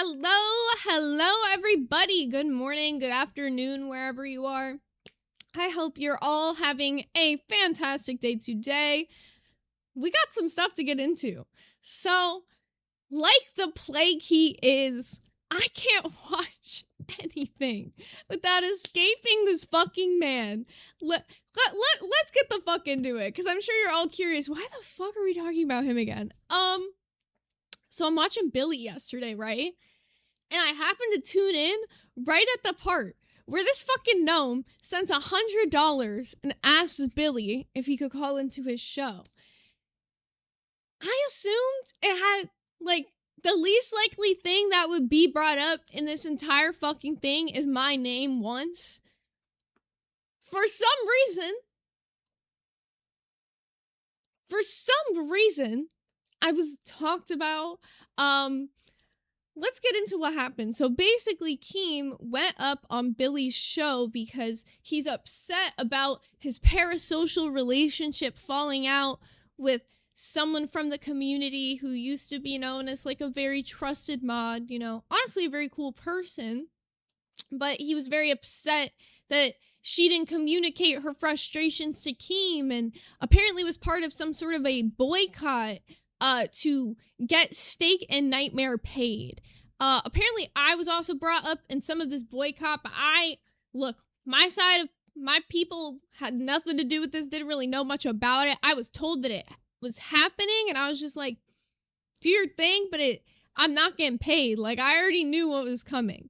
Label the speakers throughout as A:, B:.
A: Hello, everybody. Good morning, good afternoon, wherever you are. I hope you're all having a fantastic day today. We got some stuff to get into. So, like the plague he is, I can't watch anything without escaping this fucking man. Let's get the fuck into it, because I'm sure you're all curious, why the fuck are we talking about him again? So I'm watching Billy yesterday, right? And I happened to tune in right at the part where this fucking gnome sends $100 and asks Billy if he could call into his show. I assumed it had, like, the least likely thing that would be brought up in this entire fucking thing is my name once. For some reason, I was talked about. Let's get into what happened. So basically, Keem went up on Billy's show because he's upset about his parasocial relationship falling out with someone from the community who used to be known as like a very trusted mod, you know, honestly a very cool person. But he was very upset that she didn't communicate her frustrations to Keem, and apparently was part of some sort of a boycott to get Steak and Nightmare paid. Apparently I was also brought up in some of this boycott, but my side of my people had nothing to do with this, didn't really know much about it. I was told that it was happening, and I was just like, do your thing, but I'm not getting paid. Like, I already knew what was coming.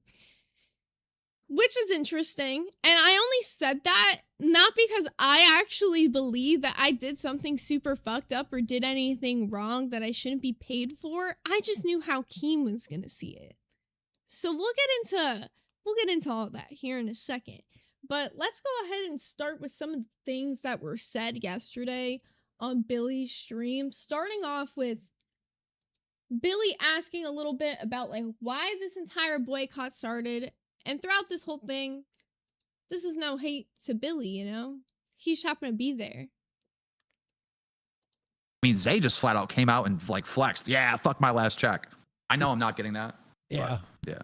A: Which is interesting, and I only said that not because I actually believe that I did something super fucked up or did anything wrong that I shouldn't be paid for. I just knew how Keem was gonna see it. So we'll get into all that here in a second. But let's go ahead and start with some of the things that were said yesterday on Billy's stream, starting off with Billy asking a little bit about like why this entire boycott started. And throughout this whole thing, this is no hate to Billy, you know? He just happened to be there.
B: I mean, Zay just flat out came out and like flexed. Yeah, fuck my last check. I know I'm not getting that.
C: Yeah.
B: Yeah.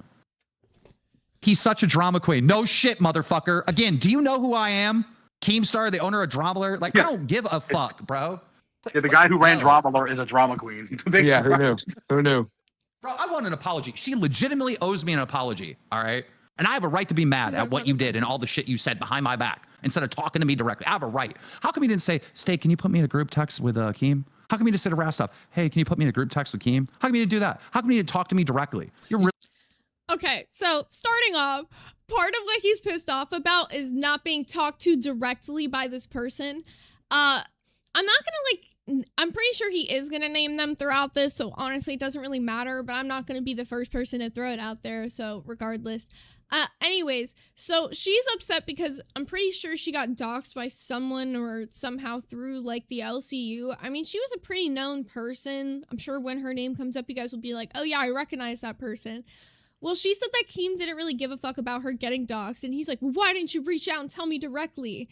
B: He's such a drama queen. No shit, motherfucker. Again, do you know who I am? Keemstar, the owner of Drama. Like, yeah. I don't give a fuck, bro.
D: Yeah, the guy who ran Drama is a drama queen.
C: Yeah, who knew? Who knew?
B: Bro, I want an apology. She legitimately owes me an apology, all right? And I have a right to be mad at what you did and all the shit you said behind my back instead of talking to me directly. I have a right. How come you didn't say, Stay, can you put me in a group text with Keem? How come you just said around stuff? Hey, can you put me in a group text with Keem? How come you didn't do that? How come you didn't talk to me directly? You're really...
A: Okay, so starting off, part of what he's pissed off about is not being talked to directly by this person. I'm not gonna I'm pretty sure he is gonna name them throughout this, so honestly it doesn't really matter, but I'm not gonna be the first person to throw it out there, so regardless. Anyways, so she's upset because I'm pretty sure she got doxxed by someone or somehow through like the LCU. I mean, she was a pretty known person. I'm sure when her name comes up, you guys will be like, oh yeah, I recognize that person. Well, she said that Keem didn't really give a fuck about her getting doxxed, and he's like, well, why didn't you reach out and tell me directly?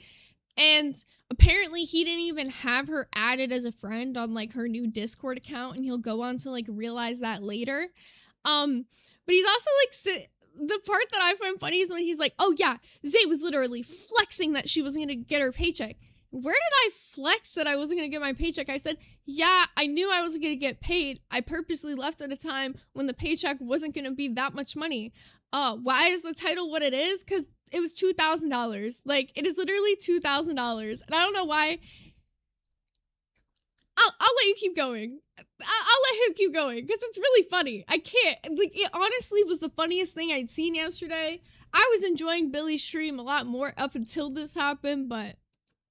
A: And apparently he didn't even have her added as a friend on like her new Discord account, and he'll go on to like realize that later. But he's also like, the part that I find funny is when he's like, oh yeah, Zay was literally flexing that she wasn't gonna get her paycheck. Where did I flex that I wasn't gonna get my paycheck? I said, yeah, I knew I wasn't gonna get paid. I purposely left at a time when the paycheck wasn't gonna be that much money. Why is the title what it is? Because it was $2,000. Like, it is literally $2,000. And I don't know why. I'll let you keep going. I'll let him keep going because it's really funny. I can't. Like, it honestly was the funniest thing I'd seen yesterday. I was enjoying Billy's stream a lot more up until this happened, but...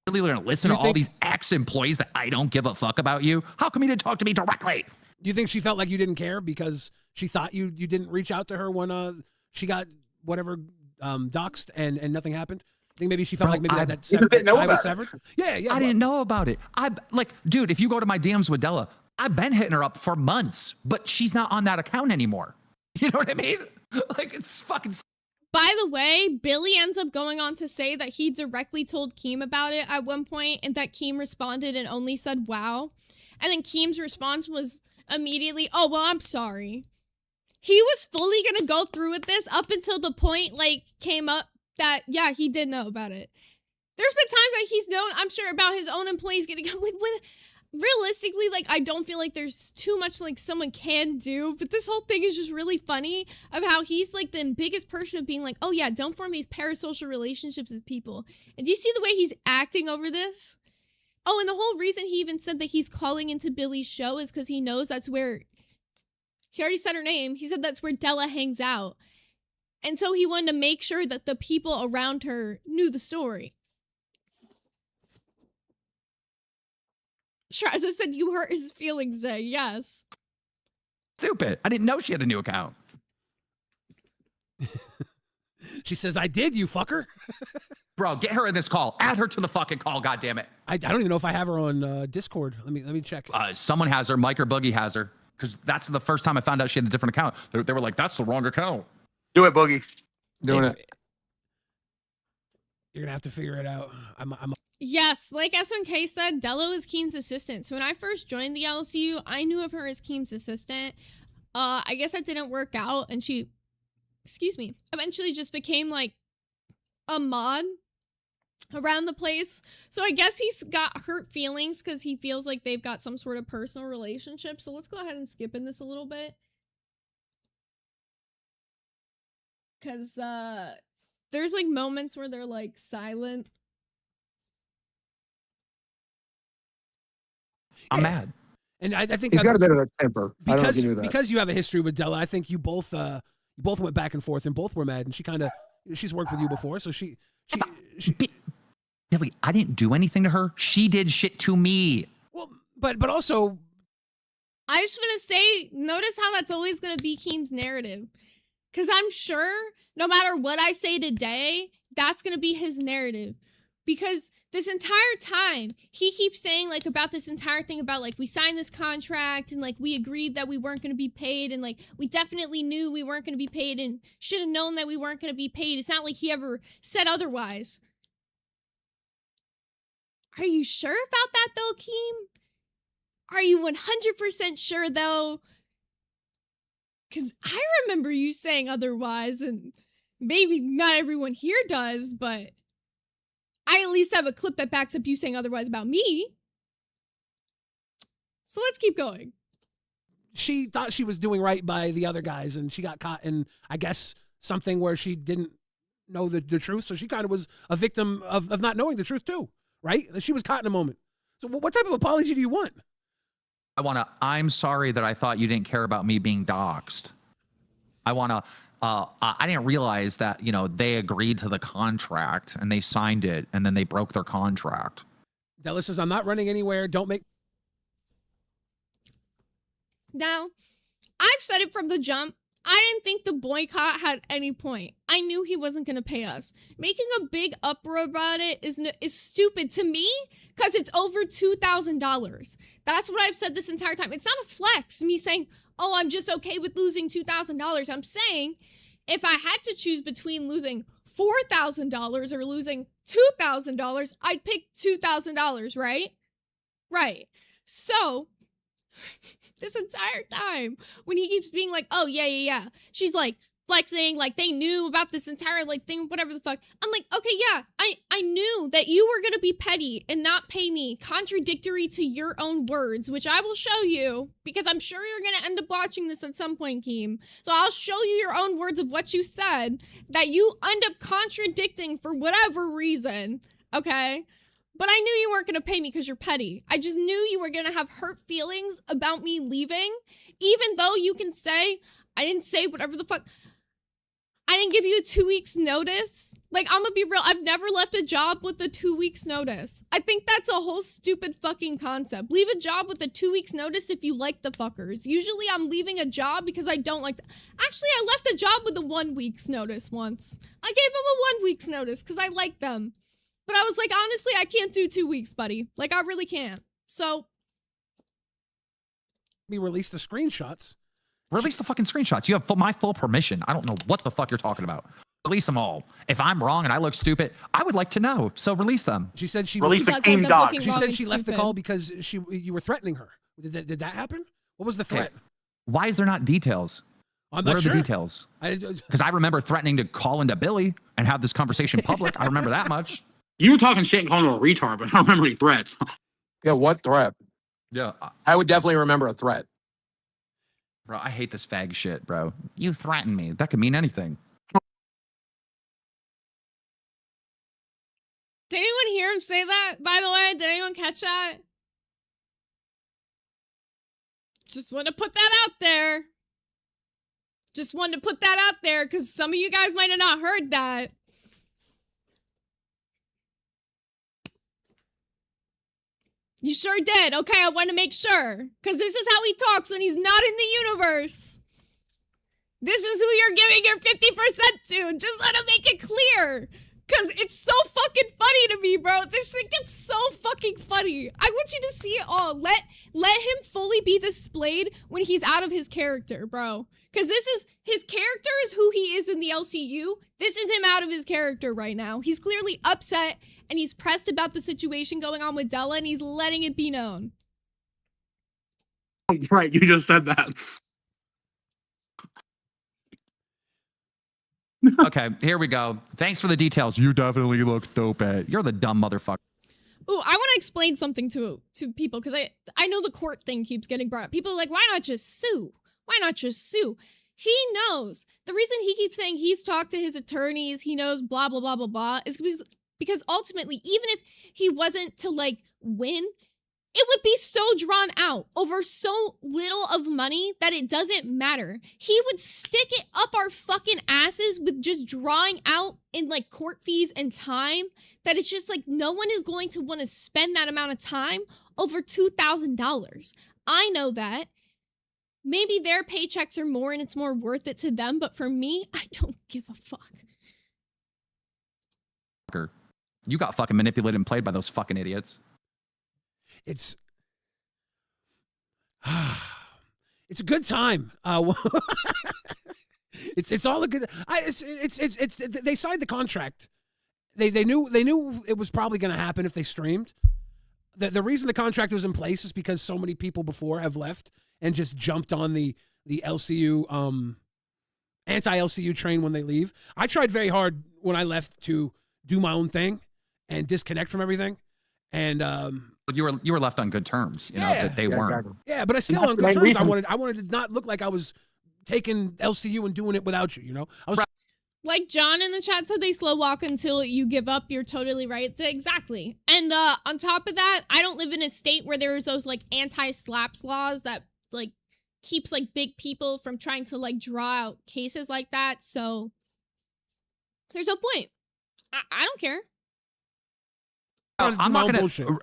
B: Really gonna listen to all these ex-employees that I don't give a fuck about you? How come you didn't talk to me directly?
C: Do you think she felt like you didn't care because she thought you didn't reach out to her when she got whatever doxxed and nothing happened? I think maybe she felt like maybe that tie was severed. Yeah.
B: I didn't know about it. Dude, if you go to my DMs with Della, I've been hitting her up for months, but she's not on that account anymore. You know what I mean? Like, it's fucking...
A: By the way, Billy ends up going on to say that he directly told Keem about it at one point, and that Keem responded and only said, wow. And then Keem's response was immediately, oh, well, I'm sorry. he was fully gonna go through with this up until the point like came up that yeah, he did know about it. There's been times that he's known, I'm sure, about his own employees getting like what realistically, like I don't feel like there's too much like someone can do, but this whole thing is just really funny of how he's like the biggest person of being like, oh yeah, don't form these parasocial relationships with people. And do you see the way he's acting over this? Oh, and the whole reason he even said that he's calling into Billy's show is because he knows that's where, he already said her name, he said that's where Della hangs out. And so he wanted to make sure that the people around her knew the story. Shraza said you hurt his feelings, Zay. Yes.
B: Stupid. I didn't know she had a new account.
C: She says, I did, you fucker.
B: Bro, get her in this call. Add her to the fucking call, goddammit.
C: I don't even know if I have her on Discord. Let me check.
B: Someone has her. Mike or Boogie has her. Because that's the first time I found out she had a different account. They were like, that's the wrong account.
D: Do it, Boogie.
E: Doing it.
C: You're going to have to figure it out.
A: Yes, like SNK said, Della was Keem's assistant. So when I first joined the LSU, I knew of her as Keem's assistant. I guess that didn't work out, and she, excuse me, eventually just became like a mod around the place. So I guess he's got hurt feelings because he feels like they've got some sort of personal relationship. So let's go ahead and skip in this a little bit. Because there's like moments where they're like silent.
B: I'm mad.
C: And I think
E: he's got a bit of a temper. I don't know if you knew that.
C: Because you have a history with Della, I think you both went back and forth and both were mad. And she's worked with you before, so she
B: Billy, I didn't do anything to her. She did shit to me.
C: Well, but also,
A: I just want to say, notice how that's always going to be Keem's narrative. Because I'm sure no matter what I say today, that's going to be his narrative. Because this entire time, he keeps saying, like, about this entire thing about, like, we signed this contract and, like, we agreed that we weren't going to be paid and, like, we definitely knew we weren't going to be paid and should have known that we weren't going to be paid. It's not like he ever said otherwise. Are you sure about that, though, Keem? Are you 100% sure, though? Because I remember you saying otherwise, and maybe not everyone here does, but I at least have a clip that backs up you saying otherwise about me. So let's keep going.
C: She thought she was doing right by the other guys, and she got caught in, I guess, something where she didn't know the truth, so she kind of was a victim of not knowing the truth, too, right? She was caught in a moment. So what type of apology do you want?
B: I'm sorry that I thought you didn't care about me being doxxed. I didn't realize that, you know, they agreed to the contract and they signed it and then they broke their contract.
C: Della says, I'm not running anywhere. Don't make.
A: Now, I've said it from the jump. I didn't think the boycott had any point. I knew he wasn't going to pay us. Making a big uproar about it is stupid to me because it's over $2,000. That's what I've said this entire time. It's not a flex, me saying, oh, I'm just okay with losing $2,000. I'm saying if I had to choose between losing $4,000 or losing $2,000, I'd pick $2,000, right? Right. So this entire time when he keeps being like, oh, yeah, she's like flexing, like they knew about this entire like thing, whatever the fuck. I'm like, okay, yeah, I knew that you were gonna be petty and not pay me, contradictory to your own words, which I will show you because I'm sure you're gonna end up watching this at some point, Keem. So I'll show you your own words of what you said that you end up contradicting for whatever reason, okay? But I knew you weren't going to pay me because you're petty. I just knew you were going to have hurt feelings about me leaving, even though you can say, I didn't say whatever the fuck. I didn't give you a 2 weeks notice. Like, I'm going to be real. I've never left a job with a 2 weeks notice. I think that's a whole stupid fucking concept. Leave a job with a 2 weeks notice if you like the fuckers. Usually I'm leaving a job because I don't like Actually, I left a job with a 1 week's notice once. I gave them a 1 week's notice because I liked them. But I was like, honestly, I can't do 2 weeks, buddy. Like, I really can't. So.
C: We released the screenshots.
B: Release the fucking screenshots. You have my full permission. I don't know what the fuck you're talking about. Release them all. If I'm wrong and I look stupid, I would like to know. So release them.
C: She said she
D: released the Keem docs.
C: She said she left the call because you were threatening her. Did that happen? What was the threat?
B: Okay. Why is there not details?
C: I'm
B: What
C: not
B: are
C: sure.
B: the details? Because I remember threatening to call into Billy and have this conversation public. I remember that much.
D: You were talking shit and calling him a retard, but I don't remember any threats.
E: Yeah, what threat?
B: Yeah.
E: I would definitely remember a threat.
B: Bro, I hate this fag shit, bro. You threaten me. That could mean anything.
A: Did anyone hear him say that, by the way? Did anyone catch that? Just want to put that out there. Just wanted to put that out there because some of you guys might have not heard that. You sure did. Okay, I want to make sure. Because this is how he talks when he's not in the universe. This is who you're giving your 50% to. Just let him make it clear. Because it's so fucking funny to me, bro. This shit gets so fucking funny. I want you to see it all. Let him fully be displayed when he's out of his character, bro. Because this is, his character is who he is in the LCU. This is him out of his character right now. He's clearly upset and he's pressed about the situation going on with Della and he's letting it be known.
D: Right, you just said that.
B: Okay, here we go. Thanks for the details. You definitely look dope at. You're the dumb motherfucker.
A: Ooh, I want to explain something to people because I know the court thing keeps getting brought up. People are like, why not just sue? Why not just sue? He knows. The reason he keeps saying he's talked to his attorneys, he knows blah, blah, blah, blah, blah, is because ultimately, even if he wasn't to, like, win, it would be so drawn out over so little of money that it doesn't matter. He would stick it up our fucking asses with just drawing out in, like, court fees and time that it's just, like, no one is going to want to spend that amount of time over $2,000. I know that. Maybe their paychecks are more and it's more worth it to them, but for me, I don't give a fuck.
B: You got fucking manipulated and played by those fucking idiots.
C: It's a good time. It's all a good. They signed the contract. They knew it was probably going to happen if they streamed. The reason the contract was in place is because so many people before have left and just jumped on the LCU anti-LCU train when they leave. I tried very hard when I left to do my own thing and disconnect from everything. And
B: But you were left on good terms, you know, that they weren't.
E: Exactly.
C: yeah, but I still on good terms. I wanted to not look like I was taking LCU and doing it without you, you know? I was
A: Like John in the chat said, they slow walk until you give up. You're totally right. Exactly. And on top of that, I don't live in a state where there's those like anti-slaps laws that like keeps like big people from trying to like draw out cases like that. So there's no point. I don't care.
B: I'm not going to...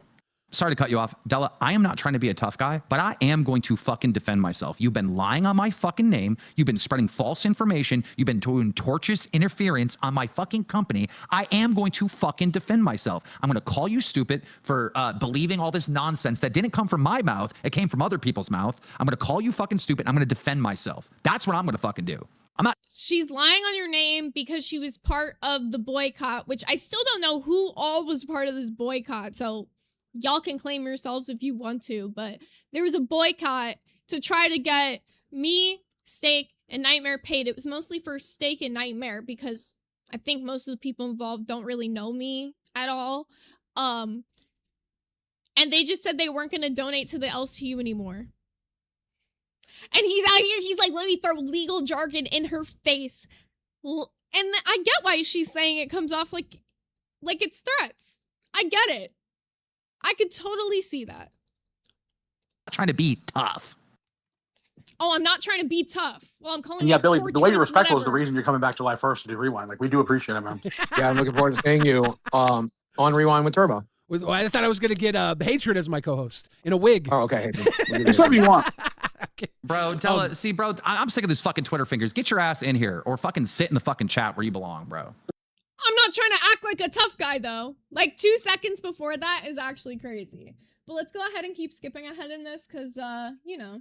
B: Sorry to cut you off. Della, I am not trying to be a tough guy, but I am going to fucking defend myself. You've been lying on my fucking name. You've been spreading false information. You've been doing tortious interference on my fucking company. I am going to fucking defend myself. I'm going to call you stupid for believing all this nonsense that didn't come from my mouth. It came from other people's mouth. I'm going to call you fucking stupid. I'm going to defend myself. That's what I'm going to fucking do. I'm not...
A: She's lying on your name because she was part of the boycott, which I still don't know who all was part of this boycott. So y'all can claim yourselves if you want to, but there was a boycott to try to get me, Steak, and Nightmare paid. It was mostly for Steak and Nightmare because I think most of the people involved don't really know me at all. And they just said they weren't going to donate to the LCU anymore. And he's out here, he's like, let me throw legal jargon in her face. And I get why she's saying it comes off like it's threats. I get it. I could totally see that.
B: not trying to be tough.
A: Oh, I'm not trying to be tough. Well, I'm calling
D: Yeah,
A: you
D: Billy, the way you're respectful is the
A: whatever.
D: reason you're coming back July 1st to do Rewind. Like, we do appreciate it, man.
E: Yeah, I'm looking forward to seeing you on Rewind with Turbo.
C: I thought I was going to get Hatred as my co-host in a wig.
E: Oh, okay.
D: It's whatever you want.
C: Okay.
B: Bro, Della, see, bro, I'm sick of this fucking Twitter fingers. Get your ass in here or fucking sit in the fucking chat where you belong, bro.
A: I'm not trying to act like a tough guy, though. Like, 2 seconds before that is actually crazy. But let's go ahead and keep skipping ahead in this, because, you know.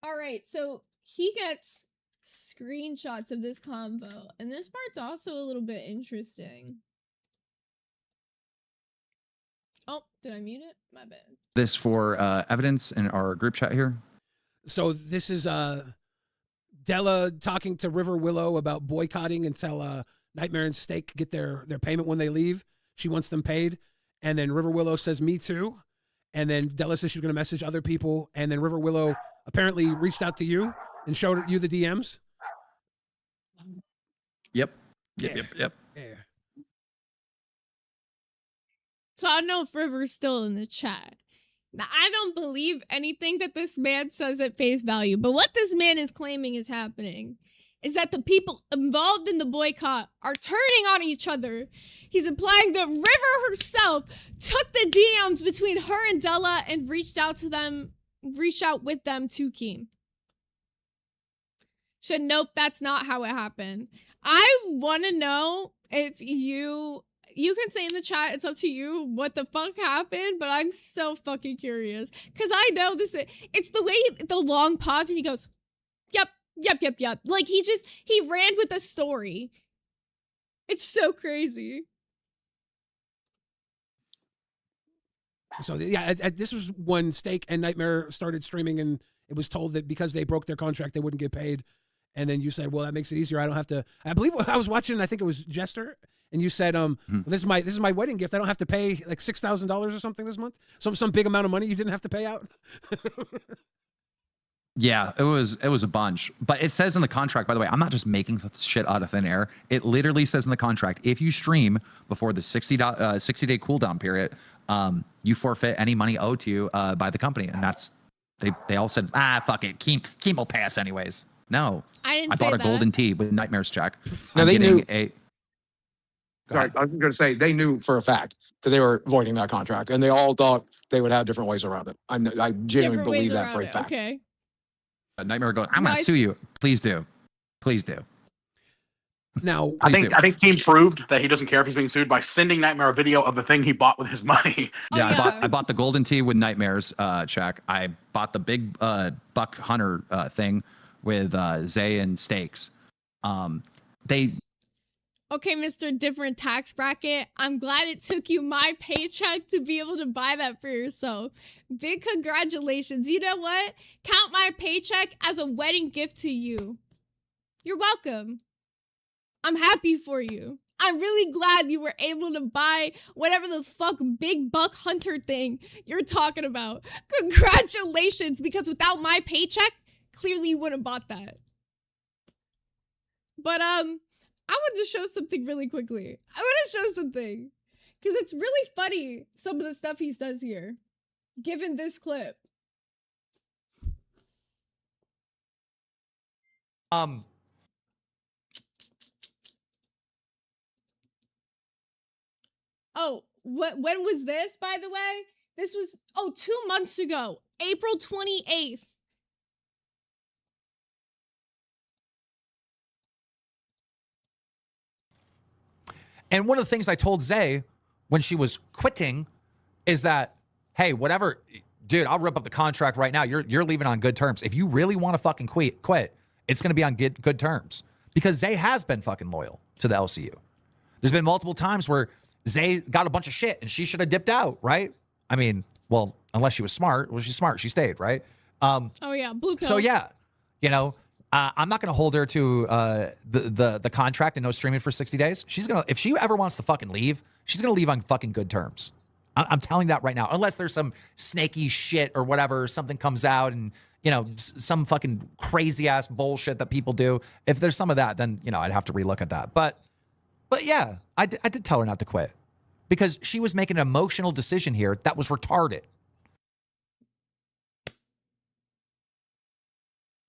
A: Alright, so he gets screenshots of this combo, and this part's also a little bit interesting. Oh, did I mute it? My bad.
B: This for evidence in our group chat here.
C: So this is Della talking to River Willow about boycotting until Nightmare and Steak get their payment when they leave. She wants them paid. And then River Willow says, me too. And then Della says she's going to message other people. And then River Willow apparently reached out to you and showed you the DMs.
B: Yep.
C: Yeah.
B: Yep.
C: Yeah.
A: So I don't know if River's still in the chat. Now, I don't believe anything that this man says at face value, but what this man is claiming is happening is that the people involved in the boycott are turning on each other. He's implying that River herself took the DMs between her and Della and reached out with them to Keem. Nope, that's not how it happened. I want to know if you can say in the chat, it's up to you what the fuck happened, but I'm so fucking curious. Because I know it's the way, the long pause, and he goes, yep. Like, he ran with the story. It's so crazy.
C: So, yeah, this was when Steak and Nightmare started streaming, and it was told that because they broke their contract, they wouldn't get paid. And then you said, well, that makes it easier. I don't have to. I believe I was watching, I think it was Jester. And you said, well, this is my wedding gift. I don't have to pay like $6,000 or something this month. Some big amount of money you didn't have to pay out.
B: Yeah, it was a bunch. But it says in the contract, by the way, I'm not just making this shit out of thin air. It literally says in the contract, if you stream before the 60-day cooldown period, you forfeit any money owed to you by the company. And that's, they all said, fuck it, Keem will pay us anyways. No,
A: I
B: bought a golden tee with Nightmare's check.
E: No, they knew.
B: Sorry,
E: I was going to say they knew for a fact that they were voiding that contract, and they all thought they would have different ways around it. I genuinely believe that for a fact.
A: Okay.
B: Nightmare going, I'm going to sue you. Please do.
C: Now,
D: I think Keem proved that he doesn't care if he's being sued by sending Nightmare a video of the thing he bought with his money.
B: Yeah, I bought the golden tee with Nightmare's check. I bought the big buck hunter thing with Zay and Steaks.
A: Okay, Mr. Different Tax Bracket, I'm glad it took you my paycheck to be able to buy that for yourself. Big congratulations. You know what? Count my paycheck as a wedding gift to you. You're welcome. I'm happy for you. I'm really glad you were able to buy whatever the fuck big buck hunter thing you're talking about. Congratulations, because without my paycheck, clearly you wouldn't have bought that. But, I want to show something really quickly. I want to show something. Because it's really funny, some of the stuff he does here. Given this clip. Oh, when was this, by the way? This was, 2 months ago. April 28th.
F: And one of the things I told Zay when she was quitting is that, hey, whatever, dude, I'll rip up the contract right now. You're leaving on good terms. If you really want to fucking quit, it's going to be on good terms. Because Zay has been fucking loyal to the LCU. There's been multiple times where Zay got a bunch of shit and she should have dipped out, right? I mean, well, unless she was smart. Well, she's smart. She stayed, right?
A: Oh, yeah, blue pill.
F: So, yeah, you know, I'm not going to hold her to the contract and no streaming for 60 days. She's going to, if she ever wants to fucking leave, she's going to leave on fucking good terms. I'm telling that right now, unless there's some snaky shit or whatever, something comes out and, you know, some fucking crazy ass bullshit that people do. If there's some of that, then, you know, I'd have to relook at that. But yeah, I did tell her not to quit because she was making an emotional decision here that was retarded.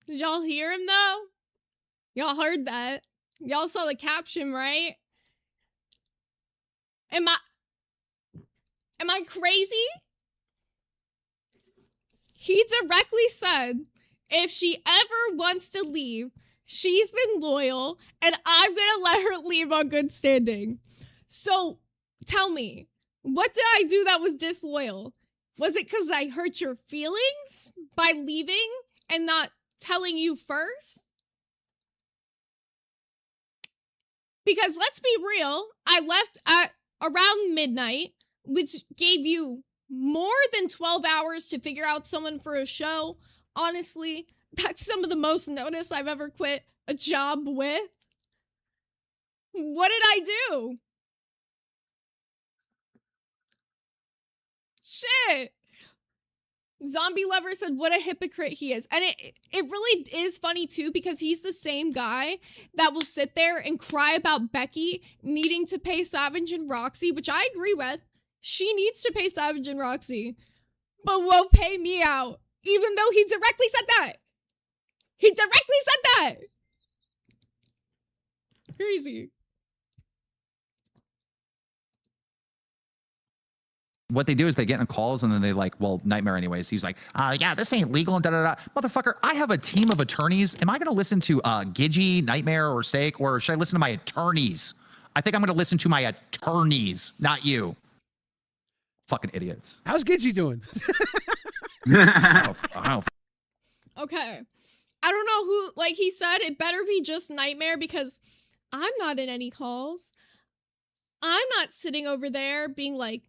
A: Did y'all hear him, though? Y'all heard that. Y'all saw the caption, right? Am I crazy? He directly said, if she ever wants to leave, she's been loyal, and I'm gonna let her leave on good standing. So, tell me, what did I do that was disloyal? Was it because I hurt your feelings by leaving and not telling you first? Because let's be real, I left at around midnight. which gave you more than 12 hours to figure out someone for a show. Honestly, that's some of the most notice I've ever quit a job with. What did I do? Shit. Zombie Lover said, what a hypocrite he is. And it really is funny, too, because he's the same guy that will sit there and cry about Becky needing to pay Savage and Roxy, which I agree with. She needs to pay Savage and Roxy, but won't pay me out, even though he directly said that. He directly said that. Crazy.
B: What they do is they get in calls and then they like, well, Nightmare anyways. He's like, yeah, this ain't legal and da-da-da. Motherfucker, I have a team of attorneys. Am I going to listen to Gidgy, Nightmare, or Steak, or should I listen to my attorneys? I think I'm going to listen to my attorneys, not you. Fucking idiots.
C: How's Gidgy doing?
B: I don't
A: Okay. I don't know who, like he said, it better be just Nightmare because I'm not in any calls. I'm not sitting over there being like,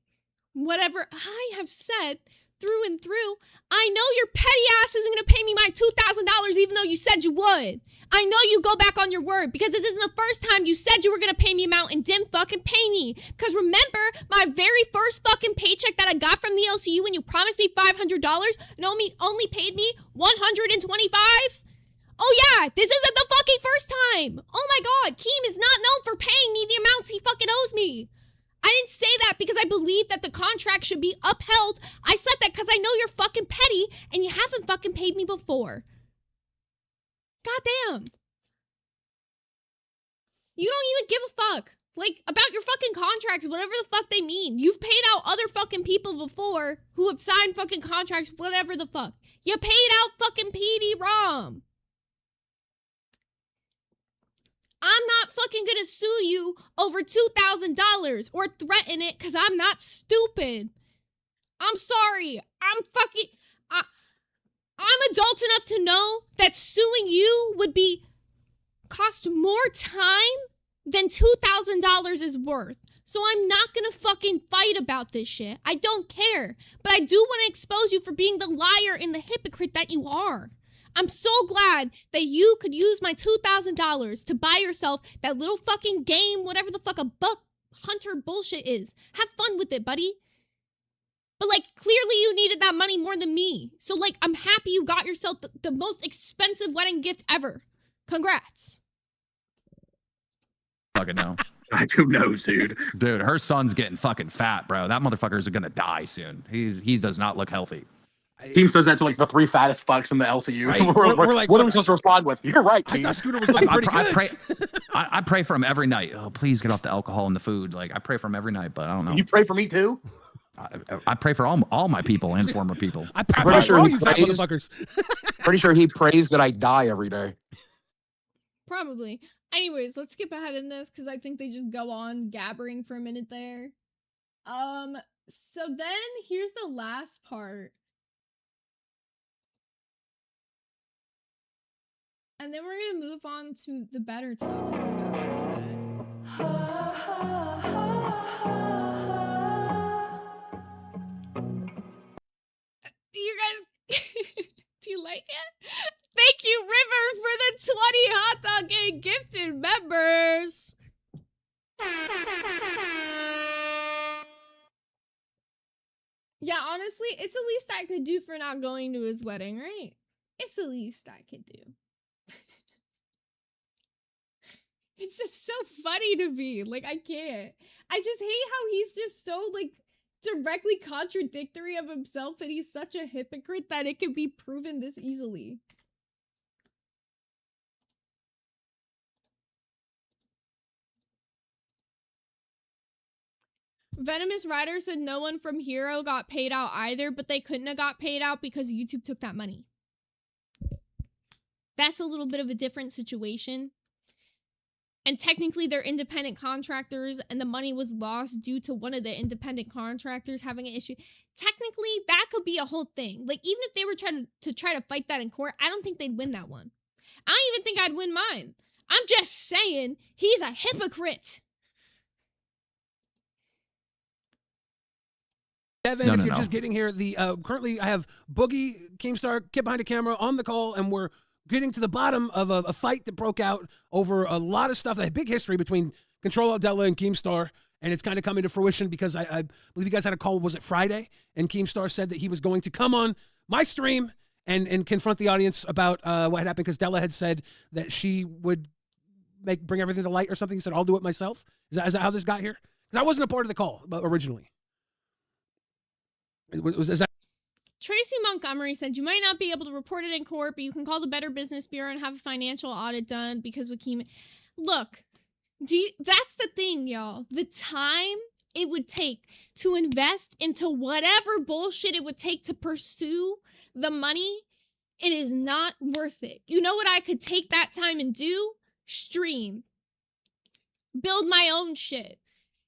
A: whatever I have said through and through, I know your petty ass isn't going to pay me my $2,000 even though you said you would. I know you go back on your word because this isn't the first time you said you were going to pay me amount and didn't fucking pay me. Because remember my very first fucking paycheck that I got from the LCU when you promised me $500 and only paid me $125? Oh yeah, this isn't the fucking first time. Oh my god, Keem is not known for paying me the amounts he fucking owes me. I didn't say that because I believe that the contract should be upheld. I said that because I know you're fucking petty and you haven't fucking paid me before. Goddamn. You don't even give a fuck. Like, about your fucking contracts, whatever the fuck they mean. You've paid out other fucking people before who have signed fucking contracts, whatever the fuck. You paid out fucking PD-ROM. I'm not fucking gonna sue you over $2,000 or threaten it because I'm not stupid. I'm sorry. I'm adult enough to know that suing you would cost more time than $2,000 is worth. So I'm not gonna fucking fight about this shit. I don't care. But I do want to expose you for being the liar and the hypocrite that you are. I'm so glad that you could use my $2,000 to buy yourself that little fucking game, whatever the fuck a buck hunter bullshit is. Have fun with it, buddy. But, like, clearly you needed that money more than me. So, like, I'm happy you got yourself the most expensive wedding gift ever. Congrats.
B: fucking know.
D: Who knows, dude?
B: Dude, her son's getting fucking fat, bro. That motherfucker is gonna die soon. He does not look healthy.
D: Team says that to like the three fattest fucks in the LCU.
C: Right.
D: We're like, what are we supposed to respond with? You're right,
C: I
D: Team.
C: thought Scooter was looking pretty good.
B: I pray for him every night. Oh, please get off the alcohol and the food. Like I pray for him every night, but I don't know.
D: You pray for me too?
B: I pray for all my people and former people.
C: I
E: pretty
C: pray for
E: sure
C: all
E: he
C: you fat
E: prays.
C: motherfuckers.
E: Pretty sure he prays that I die every day.
A: Probably. Anyways, let's skip ahead in this because I think they just go on gabbering for a minute there. So then here's the last part. And then we're gonna move on to the better topic after today. You guys, do you like it? Thank you, River, for the 20 hot dog gang gifted members. Yeah, honestly, it's the least I could do for not going to his wedding, right? It's the least I could do. It's just so funny to me. Like, I can't. I just hate how he's just so, like, directly contradictory of himself, and he's such a hypocrite that it can be proven this easily. Venomous Rider said no one from Hero got paid out either, but they couldn't have got paid out because YouTube took that money. That's a little bit of a different situation. And technically they're independent contractors and the money was lost due to one of the independent contractors having an issue. Technically, that could be a whole thing. Like, even if they were trying to fight that in court, I don't think they'd win that one. I don't even think I'd win mine. I'm just saying, he's a hypocrite.
C: Devin,
B: No,
C: if
B: no,
C: you're
B: no.
C: just getting here, the currently I have Boogie, Keemstar, Kid Behind the Camera on the call, and we're getting to the bottom of a fight that broke out over a lot of stuff, a big history between Control Della and Keemstar, and it's kind of coming to fruition because I believe you guys had a call, was it Friday? And Keemstar said that he was going to come on my stream and confront the audience about what had happened because Della had said that she would bring everything to light or something. He said, I'll do it myself. Is that how this got here? Because I wasn't a part of the call originally. Is that
A: Tracy Montgomery said you might not be able to report it in court, but you can call the Better Business Bureau and have a financial audit done because with look, that's the thing, y'all. The time it would take to invest into whatever bullshit it would take to pursue the money, it is not worth it. You know what I could take that time and do? Stream. Build my own shit.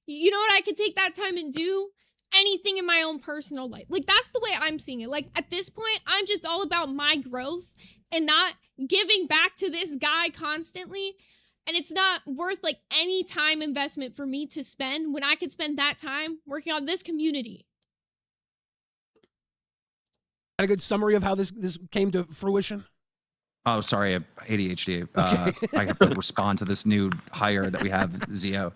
A: You know what I could take that time and do? Anything in my own personal life. Like, that's the way I'm seeing it. Like, at this point, I'm just all about my growth and not giving back to this guy constantly. And it's not worth, like, any time investment for me to spend when I could spend that time working on this community.
C: a good summary of how this came to fruition?
B: Oh, sorry, ADHD. I have to respond to this new hire that we have, Zio.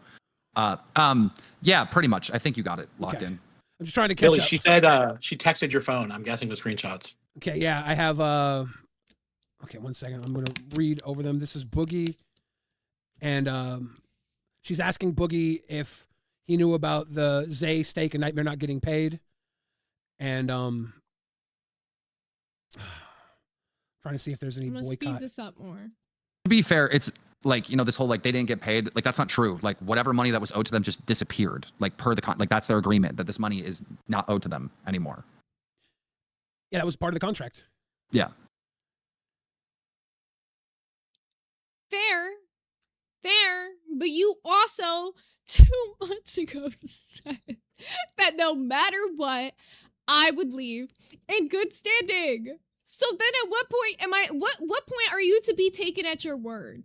B: Yeah, pretty much. I think you got it locked in.
C: I'm just trying to catch
D: Billy,
C: up.
D: she said she texted your phone. I'm guessing with screenshots.
C: Okay, yeah, I have okay, 1 second. I'm gonna read over them. This is Boogie, and she's asking Boogie if he knew about the Zay Steak and Nightmare not getting paid. And trying to see if there's any
A: I'm gonna
C: boycott.
A: speed this up more.
B: To be fair, it's like, you know, this whole like they didn't get paid, like that's not true. Like whatever money that was owed to them just disappeared, like per the like that's their agreement that this money is not owed to them anymore.
C: Yeah, that was part of the contract.
B: Yeah.
A: Fair, but you also 2 months ago said that no matter what, I would leave in good standing. So then at what point what point are you to be taken at your word?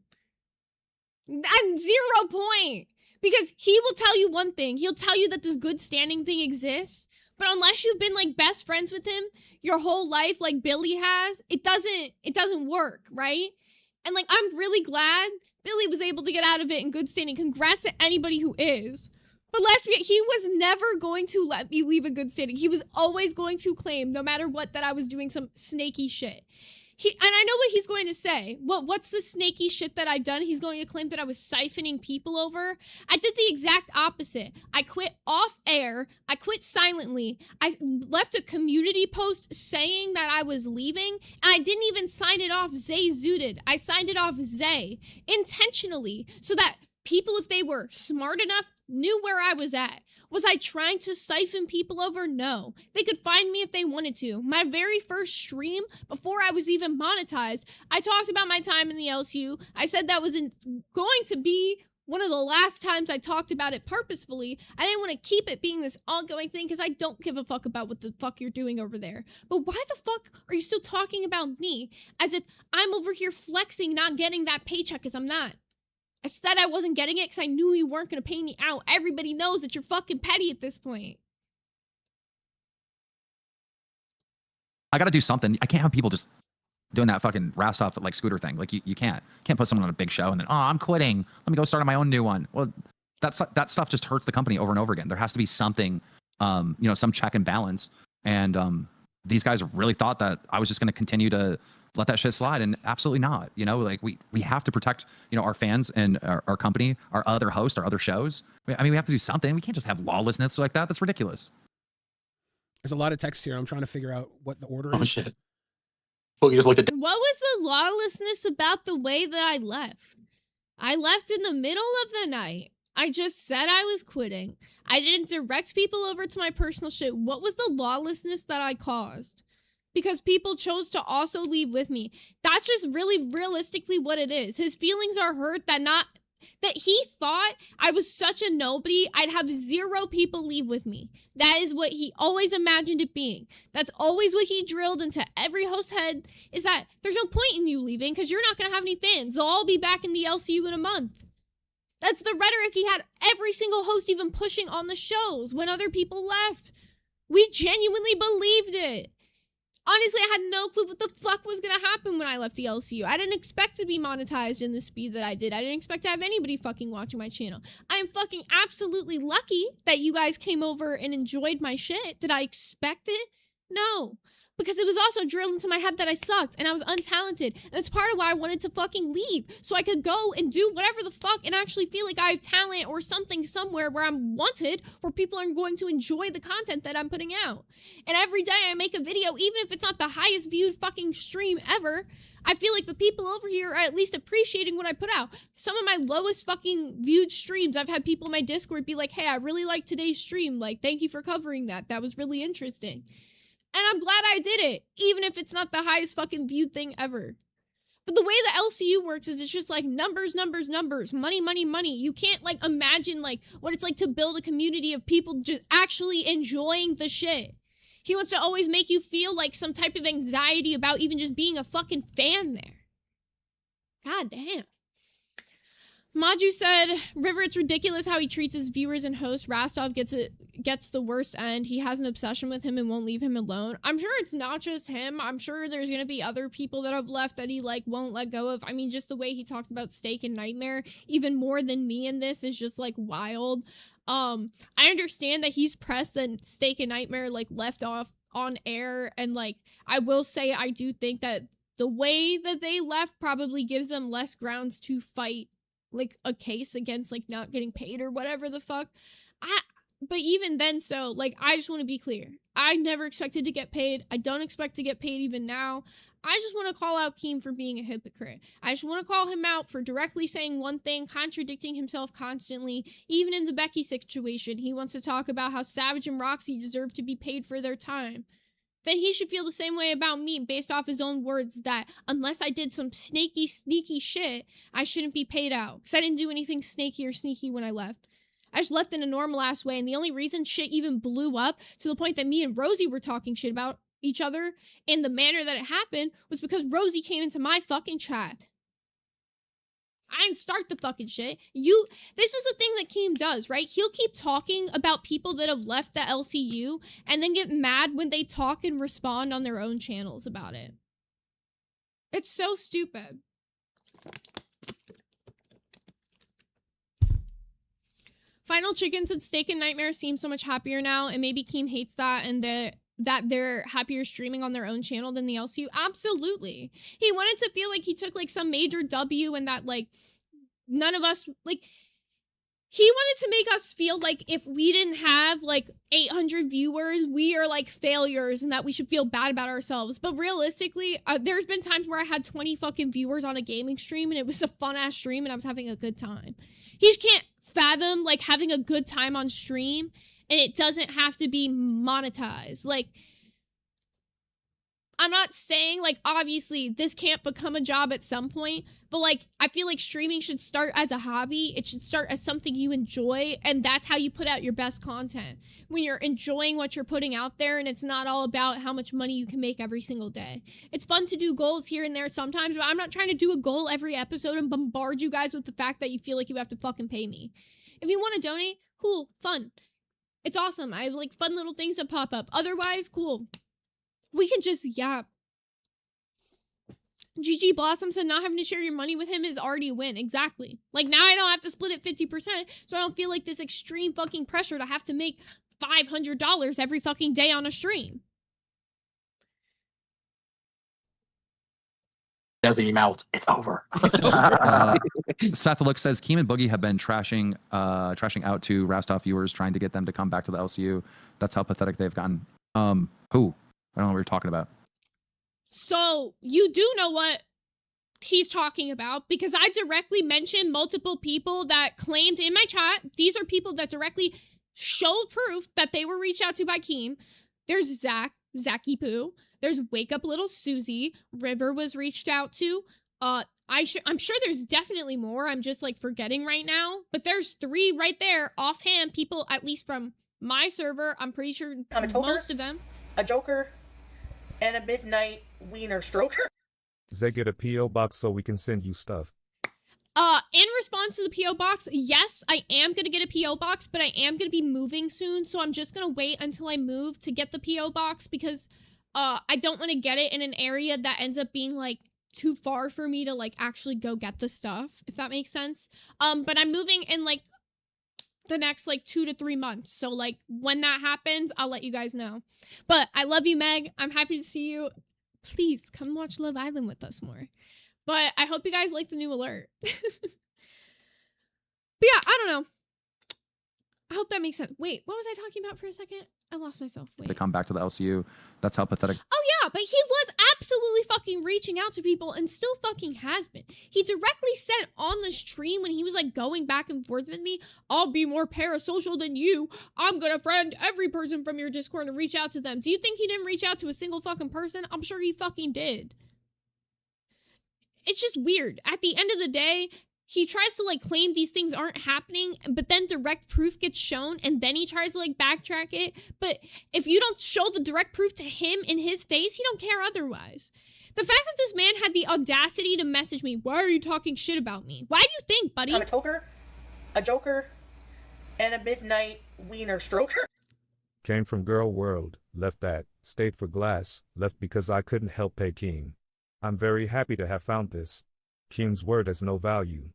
A: At 0 point. Because he will tell you one thing. He'll tell you that this good standing thing exists. But unless you've been like best friends with him your whole life like Billy has, it doesn't work, right? And like I'm really glad Billy was able to get out of it in good standing. Congrats to anybody who is. But he was never going to let me leave in good standing. He was always going to claim, no matter what, that I was doing some snaky shit. And I know what he's going to say. What's the snaky shit that I've done? He's going to claim that I was siphoning people over. I did the exact opposite. I quit off air. I quit silently. I left a community post saying that I was leaving. And I didn't even sign it off Zay Zooted. I signed it off Zay intentionally so that people, if they were smart enough, knew where I was at. Was I trying to siphon people over? No. They could find me if they wanted to. My very first stream, before I was even monetized, I talked about my time in the LCU. I said that was going to be one of the last times I talked about it purposefully. I didn't want to keep it being this ongoing thing because I don't give a fuck about what the fuck you're doing over there. But why the fuck are you still talking about me as if I'm over here flexing not getting that paycheck because I'm not? I said I wasn't getting it because I knew you weren't going to pay me out. Everybody knows that you're fucking petty at this point.
B: I got to do something. I can't have people just doing that fucking rass off like scooter thing. Like you can't put someone on a big show and then, oh, I'm quitting. Let me go start on my own new one. Well, that stuff just hurts the company over and over again. There has to be something, you know, some check and balance. And these guys really thought that I was just going to continue to let that shit slide, and absolutely not. You know, like we have to protect, you know, our fans and our company, our other hosts, our other shows. I mean, we have to do something. We can't just have lawlessness like that. That's ridiculous.
C: There's a lot of text here. I'm trying to figure out what the order is.
D: Oh shit. Well, you just looked at.
A: What was the lawlessness about the way that I left? I left in the middle of the night. I just said I was quitting. I didn't direct people over to my personal shit. What was the lawlessness that I caused? Because people chose to also leave with me. That's just really realistically what it is. His feelings are hurt that he thought I was such a nobody, I'd have 0 people leave with me. That is what he always imagined it being. That's always what he drilled into every host head, is that there's no point in you leaving because you're not going to have any fans. They'll all be back in the LCU in a month. That's the rhetoric he had every single host even pushing on the shows when other people left. We genuinely believed it. Honestly, I had no clue what the fuck was gonna happen when I left the LCU. I didn't expect to be monetized in the speed that I did. I didn't expect to have anybody fucking watching my channel. I am fucking absolutely lucky that you guys came over and enjoyed my shit. Did I expect it? No. Because it was also drilled into my head that I sucked and I was untalented. And that's part of why I wanted to fucking leave. So I could go and do whatever the fuck and actually feel like I have talent or something somewhere where I'm wanted, where people are going to enjoy the content that I'm putting out. And every day I make a video, even if it's not the highest viewed fucking stream ever, I feel like the people over here are at least appreciating what I put out. Some of my lowest fucking viewed streams, I've had people in my Discord be like, hey, I really liked today's stream. Like, thank you for covering that. That was really interesting. And I'm glad I did it, even if it's not the highest fucking viewed thing ever. But the way the LCU works is it's just like numbers, numbers, numbers, money, money, money. You can't like imagine like what it's like to build a community of people just actually enjoying the shit. He wants to always make you feel like some type of anxiety about even just being a fucking fan there. God damn. Maju said, River, it's ridiculous how he treats his viewers and hosts. Rastov gets the worst end. He has an obsession with him and won't leave him alone. I'm sure it's not just him. I'm sure there's going to be other people that have left that he, like, won't let go of. I mean, just the way he talked about Steak and Nightmare, even more than me in this, is just, like, wild. I understand that he's pressed that Steak and Nightmare, like, left off on air. And, like, I will say I do think that the way that they left probably gives them less grounds to fight like a case against like not getting paid or whatever the fuck. But even then, so like I just want to be clear. I never expected to get paid. I don't expect to get paid even now. I just want to call out Keem for being a hypocrite. I just want to call him out for directly saying one thing, contradicting himself constantly. Even in the Becky situation, he wants to talk about how Savage and Roxy deserve to be paid for their time. Then he should feel the same way about me based off his own words that unless I did some sneaky shit, I shouldn't be paid out. Because I didn't do anything snaky or sneaky when I left. I just left in a normal ass way. And the only reason shit even blew up to the point that me and Rosie were talking shit about each other in the manner that it happened was because Rosie came into my fucking chat. I didn't start the fucking shit. This is the thing that Keem does, right? He'll keep talking about people that have left the LCU and then get mad when they talk and respond on their own channels about it. It's so stupid. Final Chicken said Steak and Nightmare seem so much happier now, and maybe Keem hates that and that they're happier streaming on their own channel than the LCU. Absolutely. He wanted to feel like he took like some major W and that like none of us like he wanted to make us feel like if we didn't have like 800 viewers, we are like failures and that we should feel bad about ourselves. But realistically, there's been times where I had 20 fucking viewers on a gaming stream and it was a fun ass stream and I was having a good time. He just can't fathom like having a good time on stream and it doesn't have to be monetized. Like, I'm not saying, like, obviously, this can't become a job at some point, but, like, I feel like streaming should start as a hobby. It should start as something you enjoy, and that's how you put out your best content. When you're enjoying what you're putting out there, and it's not all about how much money you can make every single day. It's fun to do goals here and there sometimes, but I'm not trying to do a goal every episode and bombard you guys with the fact that you feel like you have to fucking pay me. If you want to donate, cool, fun. It's awesome. I have, like, fun little things that pop up. Otherwise, cool. We can just yap. GG Blossom said not having to share your money with him is already a win. Exactly. Like, now I don't have to split it 50%, so I don't feel like this extreme fucking pressure to have to make $500 every fucking day on a stream.
D: Doesn't he melt? It's over.
B: Seth Look says Keem and Boogie have been trashing out to Rastov viewers, trying to get them to come back to the LCU. That's how pathetic they've gotten. Who? I don't know what you're talking about.
A: So you do know what he's talking about because I directly mentioned multiple people that claimed in my chat. These are people that directly showed proof that they were reached out to by Keem. There's Zachy Poo. There's Wake Up Little Susie. River was reached out to. I'm sure there's definitely more. I'm just like forgetting right now. But there's 3 right there offhand. People, at least from my server. I'm pretty sure most of them.
G: A Joker and a midnight wiener stroker.
H: They get a P.O. box so we can send you stuff.
A: In response to the P.O. box, yes, I am gonna get a P.O. box, but I am gonna be moving soon, so I'm just gonna wait until I move to get the P.O. box because I don't want to get it in an area that ends up being like too far for me to like actually go get the stuff, if that makes sense. But I'm moving in like the next like 2 to 3 months, so like when that happens, I'll let you guys know. But I love you, Meg. I'm happy to see you. Please come watch Love Island with us more. But I hope you guys like the new alert. But yeah, I don't know. I hope that makes sense. Wait, what was I talking about for a second? I lost myself. Wait.
B: They come back to the LCU. That's how pathetic.
A: Oh yeah, but he was absolutely fucking reaching out to people and still fucking has been. He directly said on the stream when he was like going back and forth with me, I'll be more parasocial than you. I'm gonna friend every person from your Discord and reach out to them. Do you think he didn't reach out to a single fucking person? I'm sure he fucking did. It's just weird. At the end of the day, he tries to like claim these things aren't happening, but then direct proof gets shown and then he tries to like backtrack it. But if you don't show the direct proof to him in his face, he don't care otherwise. The fact that this man had the audacity to message me, why are you talking shit about me? Why do you think, buddy?
G: I'm a toker, a joker, and a midnight wiener stroker.
H: Came from girl world, left that, stayed for glass, left because I couldn't help pay Keem. I'm very happy to have found this. Keem's word has no value.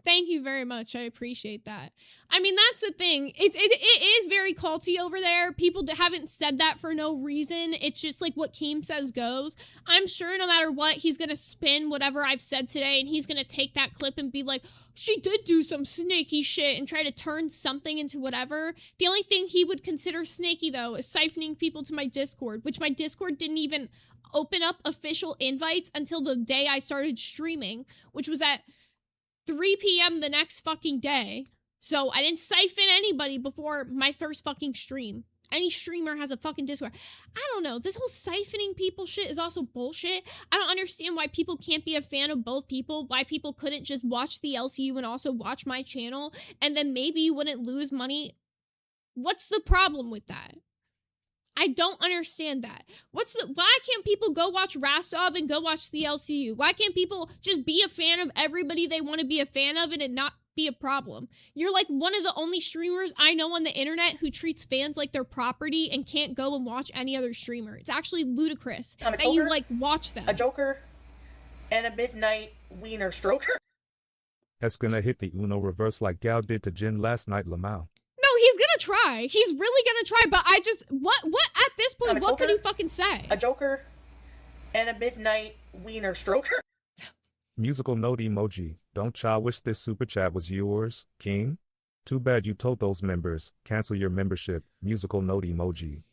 A: Thank you very much. I appreciate that. I mean, that's the thing. It is very culty over there. People haven't said that for no reason. It's just like what Keem says goes. I'm sure no matter what, he's going to spin whatever I've said today, and he's going to take that clip and be like, she did do some snaky shit, and try to turn something into whatever. The only thing he would consider snaky, though, is siphoning people to my Discord, which my Discord didn't even open up official invites until the day I started streaming, which was at 3 p.m. the next fucking day. So I didn't siphon anybody before my first fucking stream. Any streamer has a fucking Discord. I don't know. This whole siphoning people shit is also bullshit. I don't understand why people can't be a fan of both people. Why people couldn't just watch the LCU and also watch my channel. And then maybe you wouldn't lose money. What's the problem with that? I don't understand that. Why can't people go watch Rastov and go watch the LCU? Why can't people just be a fan of everybody they want to be a fan of and it not be a problem? You're like one of the only streamers I know on the internet who treats fans like their property and can't go and watch any other streamer. It's actually ludicrous that you like watch them.
G: A joker and a midnight wiener stroker.
H: That's gonna hit the Uno reverse like Gal did to Jin last night, Lamau.
A: No, he's gonna try. He's really gonna try, but I just, what at this point, what could he fucking say?
G: A joker and a midnight wiener stroker.
H: Musical note emoji. Don't y'all wish this super chat was yours, King? Too bad you told those members, cancel your membership. Musical note emoji.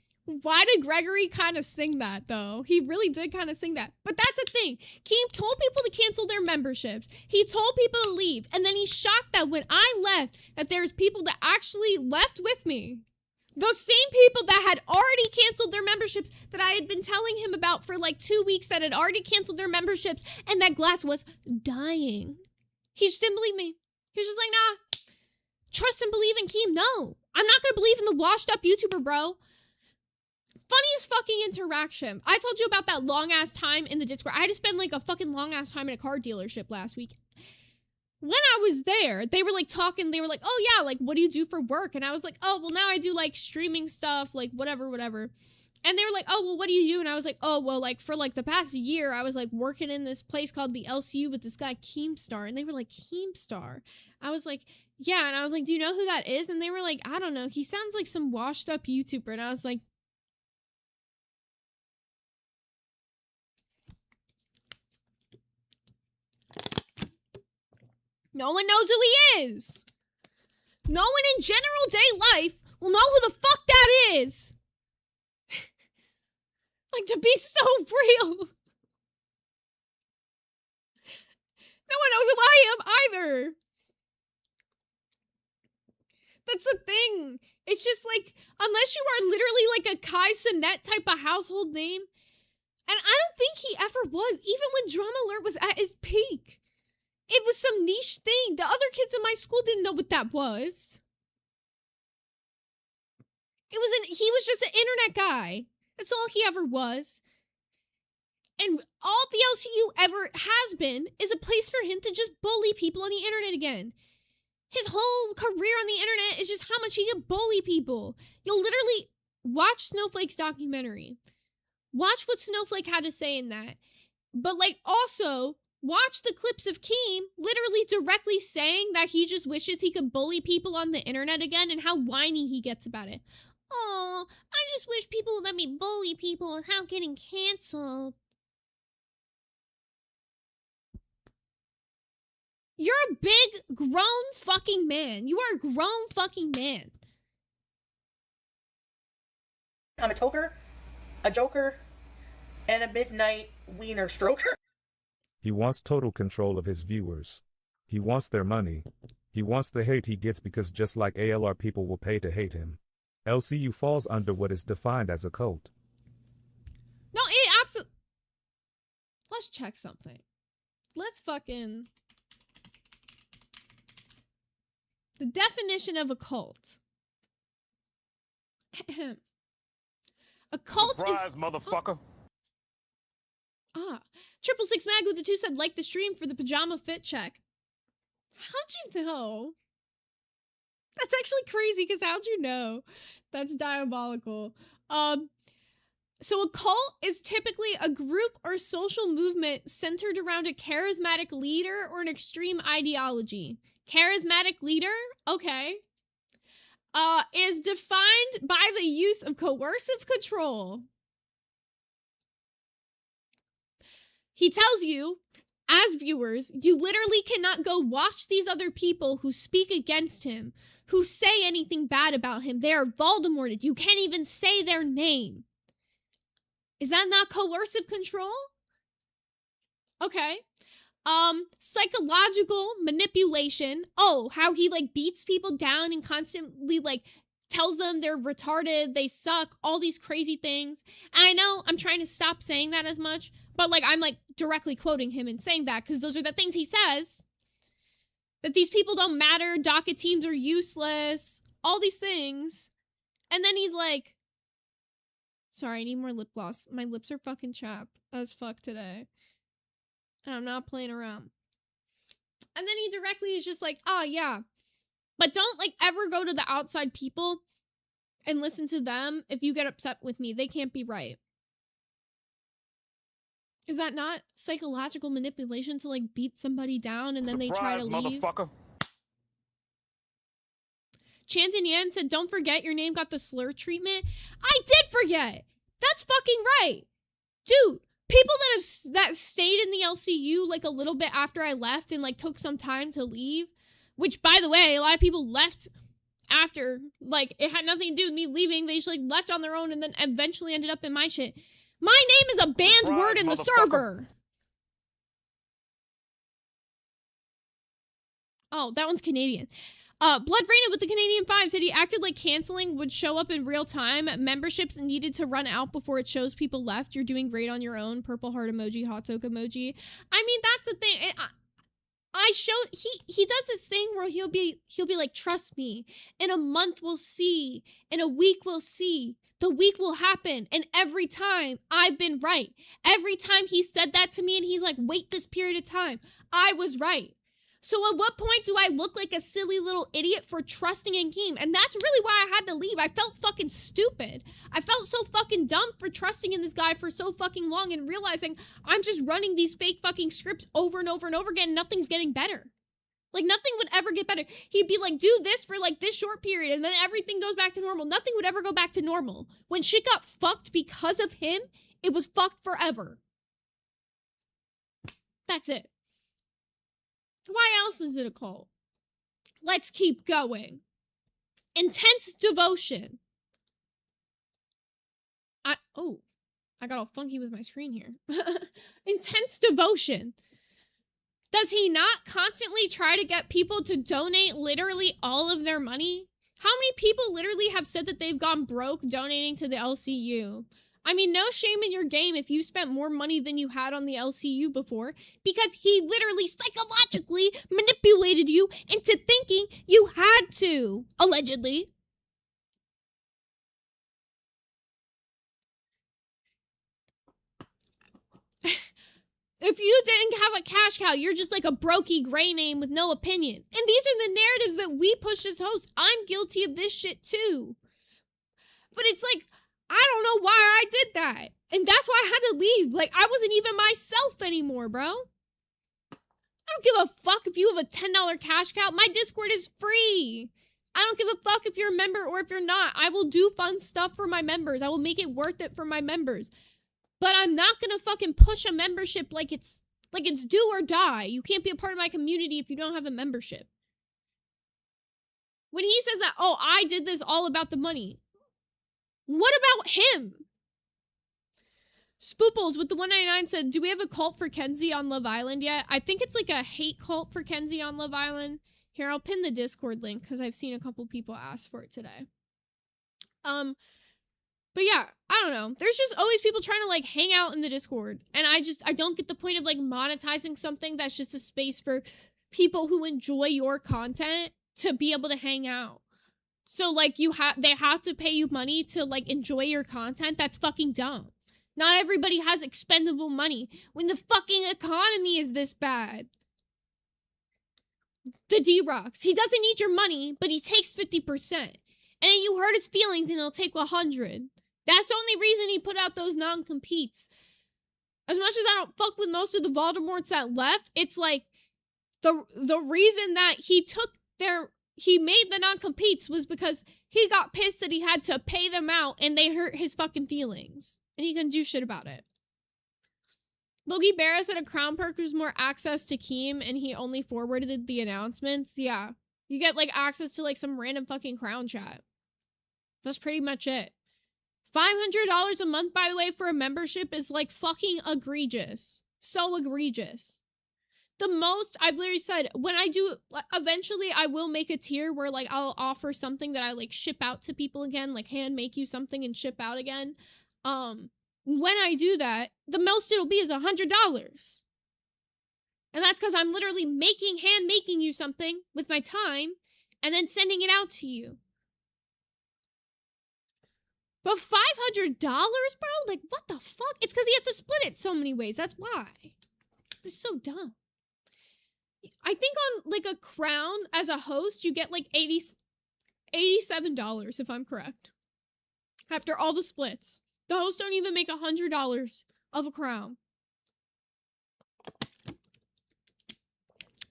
A: Why did Gregory kind of sing that, though? He really did kind of sing that. But that's the thing. Keem told people to cancel their memberships. He told people to leave. And then he's shocked that when I left, that there's people that actually left with me. Those same people that had already canceled their memberships that I had been telling him about for like 2 weeks that had already canceled their memberships and that glass was dying. He just didn't believe me. He was just like, nah, trust and believe in Keem. No, I'm not going to believe in the washed up YouTuber, bro. Funniest fucking interaction. I told you about that long ass time in the Discord. I had to spend like a fucking long ass time in a car dealership last week. When I was there, they were like talking, they were like, oh yeah, like what do you do for work? And I was like, oh, well now I do like streaming stuff, like whatever. And they were like, oh, well what do you do? And I was like, oh, well like for like the past year, I was like working in this place called the LCU with this guy Keemstar. And they were like, Keemstar? I was like, yeah. And I was like, do you know who that is? And they were like, I don't know. He sounds like some washed up YouTuber. And I was like, no one knows who he is. No one in general day life will know who the fuck that is. Like, to be so real. No one knows who I am either. That's the thing. It's just like, unless you are literally like a Kai Cenat type of household name, and I don't think he ever was, even when Drama Alert was at his peak. It was some niche thing. The other kids in my school didn't know what that was. He was just an internet guy. That's all he ever was. And all the LCU ever has been is a place for him to just bully people on the internet again. His whole career on the internet is just how much he can bully people. You'll literally watch Snowflake's documentary. Watch what Snowflake had to say in that. But, like, also watch the clips of Keem literally directly saying that he just wishes he could bully people on the internet again and how whiny he gets about it. Oh, I just wish people would let me bully people without getting canceled. You're a big, grown fucking man. You are a grown fucking man.
G: I'm a toker, a joker, and a midnight wiener stroker.
H: He wants total control of his viewers. He wants their money. He wants the hate he gets because just like ALR, people will pay to hate him. LCU falls under what is defined as a cult.
A: No, it absolutely... Let's check something. Let's fucking... The definition of a cult. A cult
I: Surprise,
A: is...
I: motherfucker.
A: Ah. 666 Mag with the 2 said, like the stream for the pajama fit check. How'd you know? That's actually crazy, because how'd you know? That's diabolical. So a cult is typically a group or social movement centered around a charismatic leader or an extreme ideology. Charismatic leader? Okay. Is defined by the use of coercive control. He tells you, as viewers, you literally cannot go watch these other people who speak against him, who say anything bad about him. They are Voldemorted. You can't even say their name. Is that not coercive control? Okay. Psychological manipulation. Oh, how he, like, beats people down and constantly, like, tells them they're retarded, they suck, all these crazy things. And I know I'm trying to stop saying that as much, but, like, I'm, like, directly quoting him and saying that because those are the things he says. That these people don't matter, docket teams are useless, all these things. And then he's like, sorry, I need more lip gloss. My lips are fucking chapped as fuck today. And I'm not playing around. And then he directly is just like, oh, yeah. But don't, like, ever go to the outside people and listen to them if you get upset with me. They can't be right. Is that not psychological manipulation to, like, beat somebody down and then they try to leave?
I: Motherfucker.
A: Chanton Yan said, don't forget your name got the slur treatment. I did forget. That's fucking right. Dude, people that stayed in the LCU, like, a little bit after I left and, like, took some time to leave, which, by the way, a lot of people left after, like, it had nothing to do with me leaving. They just, like, left on their own and then eventually ended up in my shit. My name is a banned word in the server. Oh, that one's Canadian. Blood Raina with the Canadian 5 said he acted like canceling would show up in real time. Memberships needed to run out before it shows people left. You're doing great on your own. Purple heart emoji, hot toke emoji. I mean, that's the thing. He does this thing where he'll be like, trust me, in a month we'll see, in a week we'll see, the week will happen, and every time I've been right. Every time he said that to me and he's like, wait this period of time, I was right. So at what point do I look like a silly little idiot for trusting in Keem? And that's really why I had to leave. I felt fucking stupid. I felt so fucking dumb for trusting in this guy for so fucking long and realizing I'm just running these fake fucking scripts over and over and over again. And nothing's getting better. Like, nothing would ever get better. He'd be like, do this for, like, this short period, and then everything goes back to normal. Nothing would ever go back to normal. When shit got fucked because of him, it was fucked forever. That's it. Why else is it a cult? Let's keep going. Intense devotion. I got all funky with my screen here. Intense devotion. Does he not constantly try to get people to donate literally all of their money? How many people literally have said that they've gone broke donating to the LCU? I mean, no shame in your game if you spent more money than you had on the LCU before, because he literally psychologically manipulated you into thinking you had to, allegedly. If you didn't have a cash cow, you're just like a brokey gray name with no opinion. And these are the narratives that we push as hosts. I'm guilty of this shit too. But it's like, I don't know why I did that. And that's why I had to leave. Like, I wasn't even myself anymore, bro. I don't give a fuck if you have a $10 cash cow. My Discord is free. I don't give a fuck if you're a member or if you're not. I will do fun stuff for my members. I will make it worth it for my members. But I'm not gonna fucking push a membership like it's do or die. You can't be a part of my community if you don't have a membership. When he says that, oh, I did this all about the money. What about him? Spooples with the 199 said, do we have a cult for Kenzie on Love Island yet? I think it's like a hate cult for Kenzie on Love Island. Here, I'll pin the Discord link because I've seen a couple people ask for it today. But yeah, I don't know. There's just always people trying to like hang out in the Discord. And I don't get the point of like monetizing something that's just a space for people who enjoy your content to be able to hang out. So like they have to pay you money to like enjoy your content. That's fucking dumb. Not everybody has expendable money when the fucking economy is this bad. The D-Rocks. He doesn't need your money, but he takes 50%. And then you hurt his feelings and he'll take 100. That's the only reason he put out those non-competes. As much as I don't fuck with most of the Voldemorts that left, it's like the reason that he made the non-competes was because he got pissed that he had to pay them out and they hurt his fucking feelings. And he couldn't do shit about it. Logie Barra said a crown perk was more access to Keem and he only forwarded the announcements. Yeah. You get like access to like some random fucking crown chat. That's pretty much it. $500 a month, by the way, for a membership is like fucking egregious. So egregious. The most, I've literally said, when I do, eventually I will make a tier where like I'll offer something that I like ship out to people again, like hand make you something and ship out again. When I do that, the most it'll be is $100. And that's because I'm literally hand making you something with my time and then sending it out to you. But $500, bro? Like, what the fuck? It's because he has to split it so many ways. That's why. It's so dumb. I think on, like, a crown, as a host, you get, like, $87, if I'm correct. After all the splits. The hosts don't even make $100 of a crown.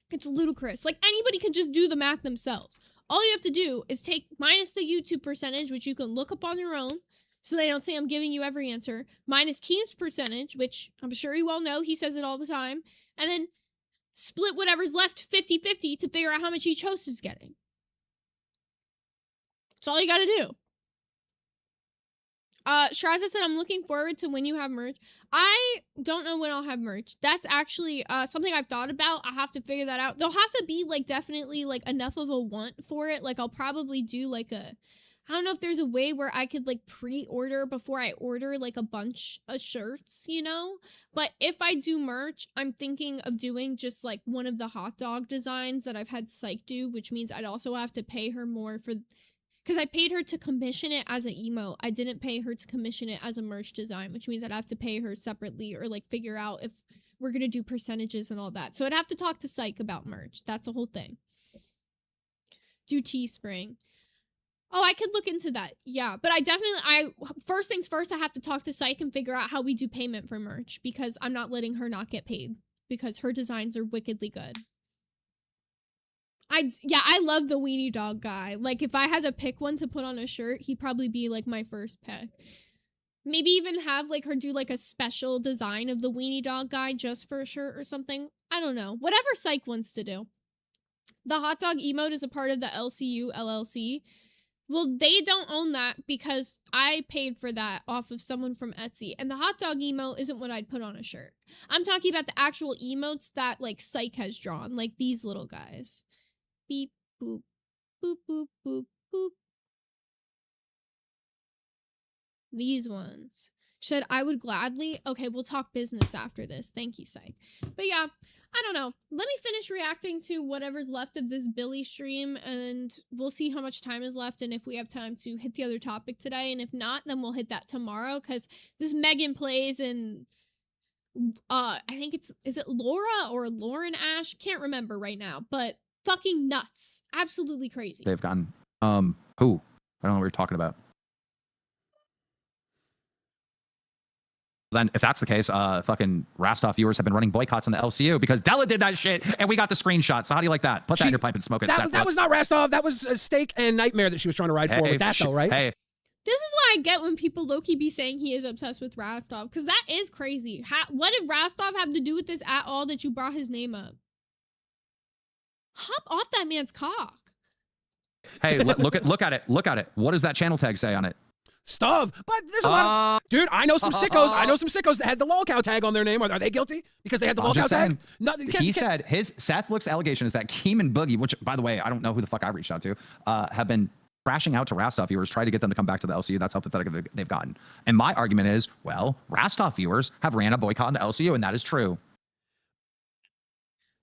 A: It's ludicrous. Like, anybody can just do the math themselves. All you have to do is take minus the YouTube percentage, which you can look up on your own, so they don't say I'm giving you every answer, minus Keem's percentage, which I'm sure you all know, he says it all the time, and then split whatever's left 50-50 to figure out how much each host is getting. That's all you gotta do. Shraza said, I'm looking forward to when you have merch. I don't know when I'll have merch. That's actually something I've thought about. I have to figure that out. There'll have to be like definitely like enough of a want for it. Like I'll probably do like I don't know if there's a way where I could like pre-order before I order like a bunch of shirts, you know? But if I do merch, I'm thinking of doing just like one of the hot dog designs that I've had Psych do, which means I'd also have to pay her more for... Because I paid her to commission it as an emote. I didn't pay her to commission it as a merch design, which means I'd have to pay her separately or like figure out if we're going to do percentages and all that. So I'd have to talk to Psych about merch. That's the whole thing. Do Teespring. Oh, I could look into that. Yeah, but first things first, I have to talk to Psych and figure out how we do payment for merch because I'm not letting her not get paid because her designs are wickedly good. I love the weenie dog guy. Like, if I had to pick one to put on a shirt, he'd probably be, like, my first pick. Maybe even have, like, her do, like, a special design of the weenie dog guy just for a shirt or something. I don't know. Whatever Psych wants to do. The hot dog emote is a part of the LCU LLC. Well, they don't own that because I paid for that off of someone from Etsy. And the hot dog emote isn't what I'd put on a shirt. I'm talking about the actual emotes that, like, Psych has drawn. Like, these little guys. Beep, boop, boop, boop, boop, boop. These ones. Said I would gladly. Okay, we'll talk business after this. Thank you, Psych. But yeah, I don't know. Let me finish reacting to whatever's left of this Billy stream, and we'll see how much time is left and if we have time to hit the other topic today. And if not, then we'll hit that tomorrow, because this Megan plays and I think is it Laura or Lauren Ash? Can't remember right now, but fucking nuts. Absolutely crazy.
B: They've gotten, who? I don't know what you're talking about. Then if that's the case, fucking Rastov viewers have been running boycotts on the LCU because Della did that shit and we got the screenshot. So how do you like that? Put that in your pipe and smoke it.
C: That was not Rastov. That was a Steak and Nightmare that she was trying to ride for with that though, right?
B: Hey.
A: This is why I get when people low-key be saying he is obsessed with Rastov, because that is crazy. What did Rastov have to do with this at all that you brought his name up? Hop off that man's cock.
B: Hey, look at it. Look at it. What does that channel tag say on it?
C: Stuff. But there's a lot of... Dude, I know some sickos. I know some sickos that had the lolcow tag on their name. Are they guilty because they had the lolcow tag? No,
B: he said Seth Look's allegation is that Keem and Boogie, which, by the way, I don't know who the fuck I reached out to, have been crashing out to Rastov viewers, try to get them to come back to the LCU. That's how pathetic they've gotten. And my argument is, well, Rastov viewers have ran a boycott on the LCU, and that is true.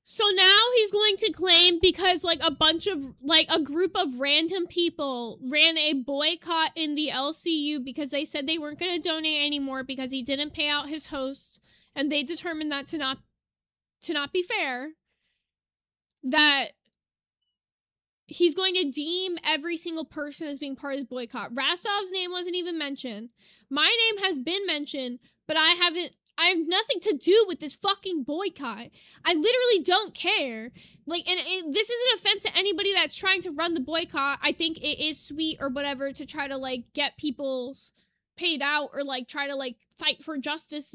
A: So now he's going to claim because like a group of random people ran a boycott in the LCU because they said they weren't going to donate anymore because he didn't pay out his host, and they determined that to not be fair, that he's going to deem every single person as being part of his boycott. Rastov's name wasn't even mentioned. My name has been mentioned, but I have nothing to do with this fucking boycott. I literally don't care. Like, and this isn't offense to anybody that's trying to run the boycott. I think it is sweet or whatever to try to like get people's paid out or like try to like fight for justice,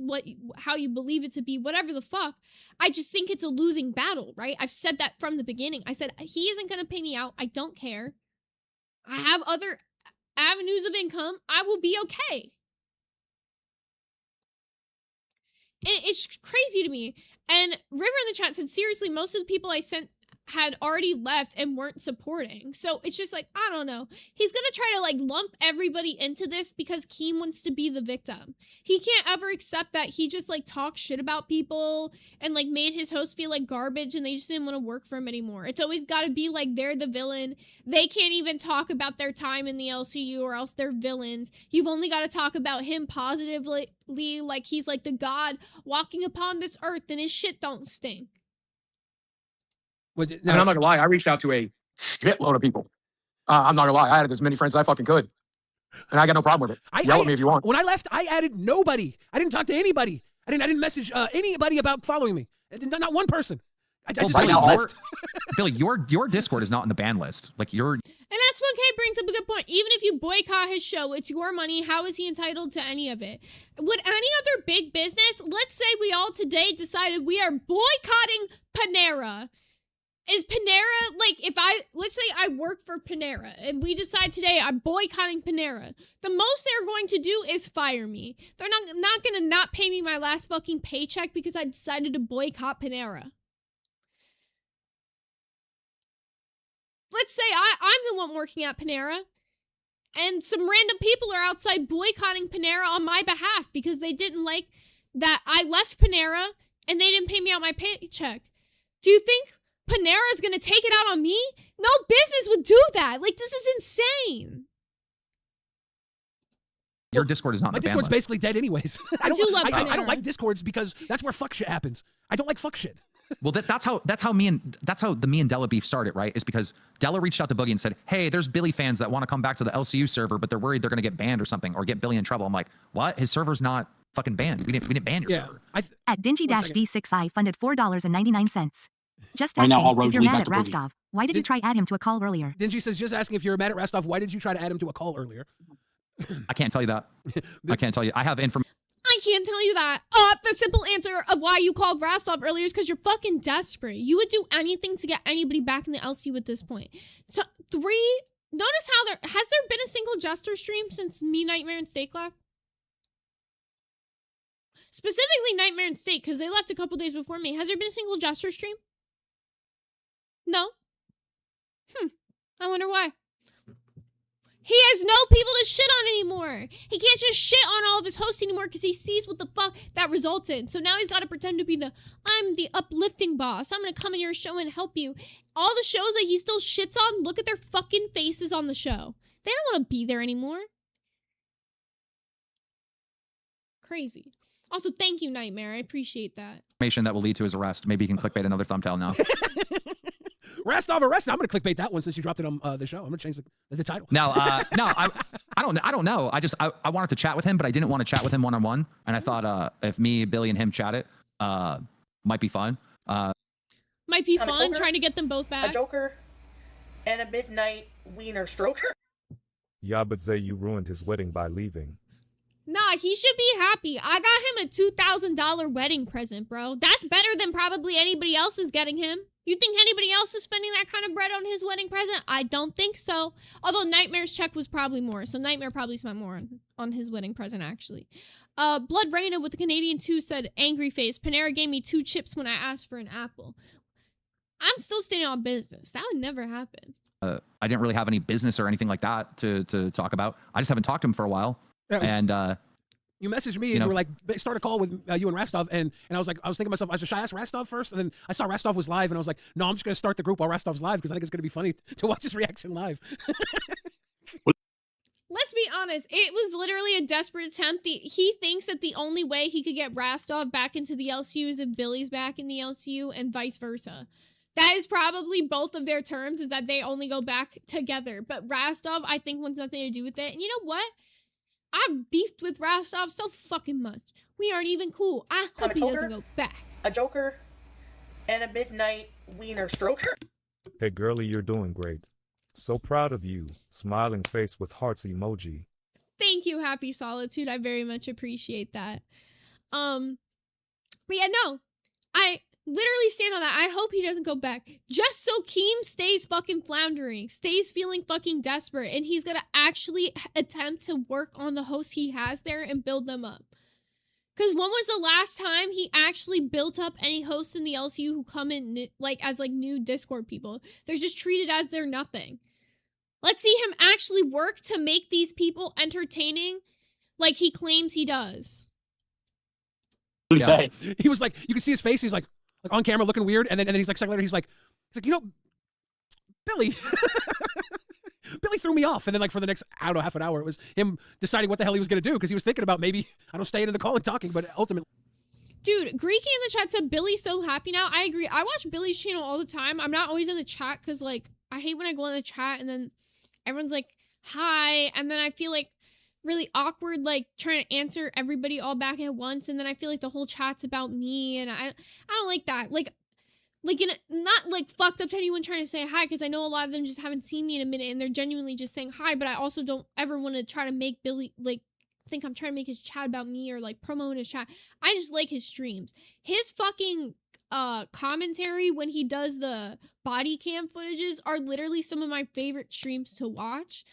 A: how you believe it to be, whatever the fuck. I just think it's a losing battle, right? I've said that from the beginning. I said he isn't going to pay me out. I don't care. I have other avenues of income. I will be okay. And it's crazy to me. And River in the chat said, seriously, most of the people I sent had already left and weren't supporting. So it's just like, I don't know. He's gonna try to like lump everybody into this because Keem wants to be the victim. He can't ever accept that he just like talked shit about people and like made his host feel like garbage and they just didn't want to work for him anymore. It's always gotta be like they're the villain. They can't even talk about their time in the LCU or else they're villains. You've only got to talk about him positively, like he's like the god walking upon this earth and his shit don't stink.
E: And I'm not gonna lie, I reached out to a shitload of people. I'm not gonna lie, I had as many friends as I fucking could, and I got no problem with it. Yell at me if you want.
C: When I left, I added nobody. I didn't talk to anybody. I didn't message anybody about following me. Not one person. I just left.
B: Billy, your Discord is not in the ban list. Like your.
A: And that's what Kay brings up a good point. Even if you boycott his show, it's your money. How is he entitled to any of it? Would any other big business, let's say we all today decided we are boycotting Panera. Is Panera, like, let's say I work for Panera, and we decide today I'm boycotting Panera. The most they're going to do is fire me. They're not going to not pay me my last fucking paycheck because I decided to boycott Panera. Let's say I'm the one working at Panera, and some random people are outside boycotting Panera on my behalf because they didn't like that I left Panera, and they didn't pay me out my paycheck. Do you think Panera is going to take it out on me? No business would do that. Like, this is insane.
B: Your Discord is not in the ban
C: Discord's
B: list.
C: basically dead anyways.
A: I
C: don't like Discords because that's where fuck shit happens. I don't like fuck shit.
B: Well, that's how the me and Della beef started, right? Is because Della reached out to Boogie and said, "Hey, there's Billy fans that want to come back to the LCU server, but they're worried they're going to get banned or something, or get Billy in trouble." I'm like, "What? His server's not fucking banned. We didn't ban your server."
I: At Dingy-D6I funded $4.99. Just
D: Right
I: asking
D: now, I'll
I: if
D: road
I: you're
D: lead
I: mad
D: back
I: at
D: to Boogie.
I: Rastov. Why did you try add him to a call earlier?
C: Dingy says, just asking if you're mad at Rastov, why did you try to add him to a call earlier?
B: I can't tell you that. I can't tell you. I have information.
A: I can't tell you that. The simple answer of why you called Rastov earlier is because you're fucking desperate. You would do anything to get anybody back in the LCU at this point. So, notice how has there been a single Jester stream since me, Nightmare, and Steak left? Specifically Nightmare and Steak, because they left a couple days before me. Has there been a single Jester stream? No. I wonder why. He has no people to shit on anymore. He can't just shit on all of his hosts anymore because he sees what the fuck that resulted. So now he's got to pretend to be I'm the uplifting boss. I'm going to come in your show and help you. All the shows that he still shits on, look at their fucking faces on the show. They don't want to be there anymore. Crazy. Also, thank you, Nightmare. I appreciate that.
B: Information that will lead to his arrest. Maybe he can clickbait another thumbnail now.
C: Rastov arrested. I'm going to clickbait that one since you dropped it on the show. I'm going to change the title.
B: No, I don't know. I wanted to chat with him, but I didn't want to chat with him one-on-one. And I thought if me, Billy, and him chat it, might be fun.
A: Might be fun trying to get them both back.
G: A joker and a midnight wiener stroker.
H: Yeah, but Zay, you ruined his wedding by leaving.
A: Nah, he should be happy. I got him a $2,000 wedding present, bro. That's better than probably anybody else is getting him. You think anybody else is spending that kind of bread on his wedding present? I don't think so. Although Nightmare's check was probably more. So Nightmare probably spent more on his wedding present, actually. Blood Raina with the Canadian 2 said, angry face. Panera gave me 2 chips when I asked for an apple. I'm still staying on business. That would never happen.
B: I didn't really have any business or anything like that to talk about. I just haven't talked to him for a while.
C: Yeah.
B: And
C: you messaged me and you were like, start a call with you and Rastov. And I was like, I was thinking to myself, should I ask Rastov first? And then I saw Rastov was live and I was like, no, I'm just going to start the group while Rastov's live because I think it's going to be funny to watch his reaction live.
A: Let's be honest. It was literally a desperate attempt. He thinks that the only way he could get Rastov back into the LCU is if Billy's back in the LCU and vice versa. That is probably both of their terms, is that they only go back together. But Rastov, I think, wants nothing to do with it. And you know what? I've beefed with Rastov so fucking much. We aren't even cool. I hope he doesn't go back.
G: A joker and a midnight wiener stroker.
H: Hey girlie, you're doing great. So proud of you. Smiling face with hearts emoji.
A: Thank you, Happy Solitude. I very much appreciate that. But yeah, no. I literally stand on that. I hope he doesn't go back. Just so Keem stays fucking floundering, stays feeling fucking desperate, and he's gonna actually attempt to work on the hosts he has there and build them up. Because when was the last time he actually built up any hosts in the LCU who come in as new Discord people? They're just treated as they're nothing. Let's see him actually work to make these people entertaining like he claims he does.
C: Yeah. He was like, you can see his face. He's like on camera looking weird. And then he's like, a second later, he's like, you know, Billy, Billy threw me off. And then for the next, I don't know, half an hour, it was him deciding what the hell he was going to do. Because he was thinking about maybe, staying in the call and talking, but ultimately.
A: Dude, Greeky in the chat said, Billy's so happy now. I agree. I watch Billy's channel all the time. I'm not always in the chat because I hate when I go in the chat and then everyone's like, hi. And then I feel really awkward, trying to answer everybody all back at once, and then I feel like the whole chat's about me, and I don't like that. Not fucked up to anyone trying to say hi, because I know a lot of them just haven't seen me in a minute, and they're genuinely just saying hi, but I also don't ever want to try to make Billy, think I'm trying to make his chat about me, or, promote his chat. I just like his streams. His fucking commentary when he does the body cam footages are literally some of my favorite streams to watch.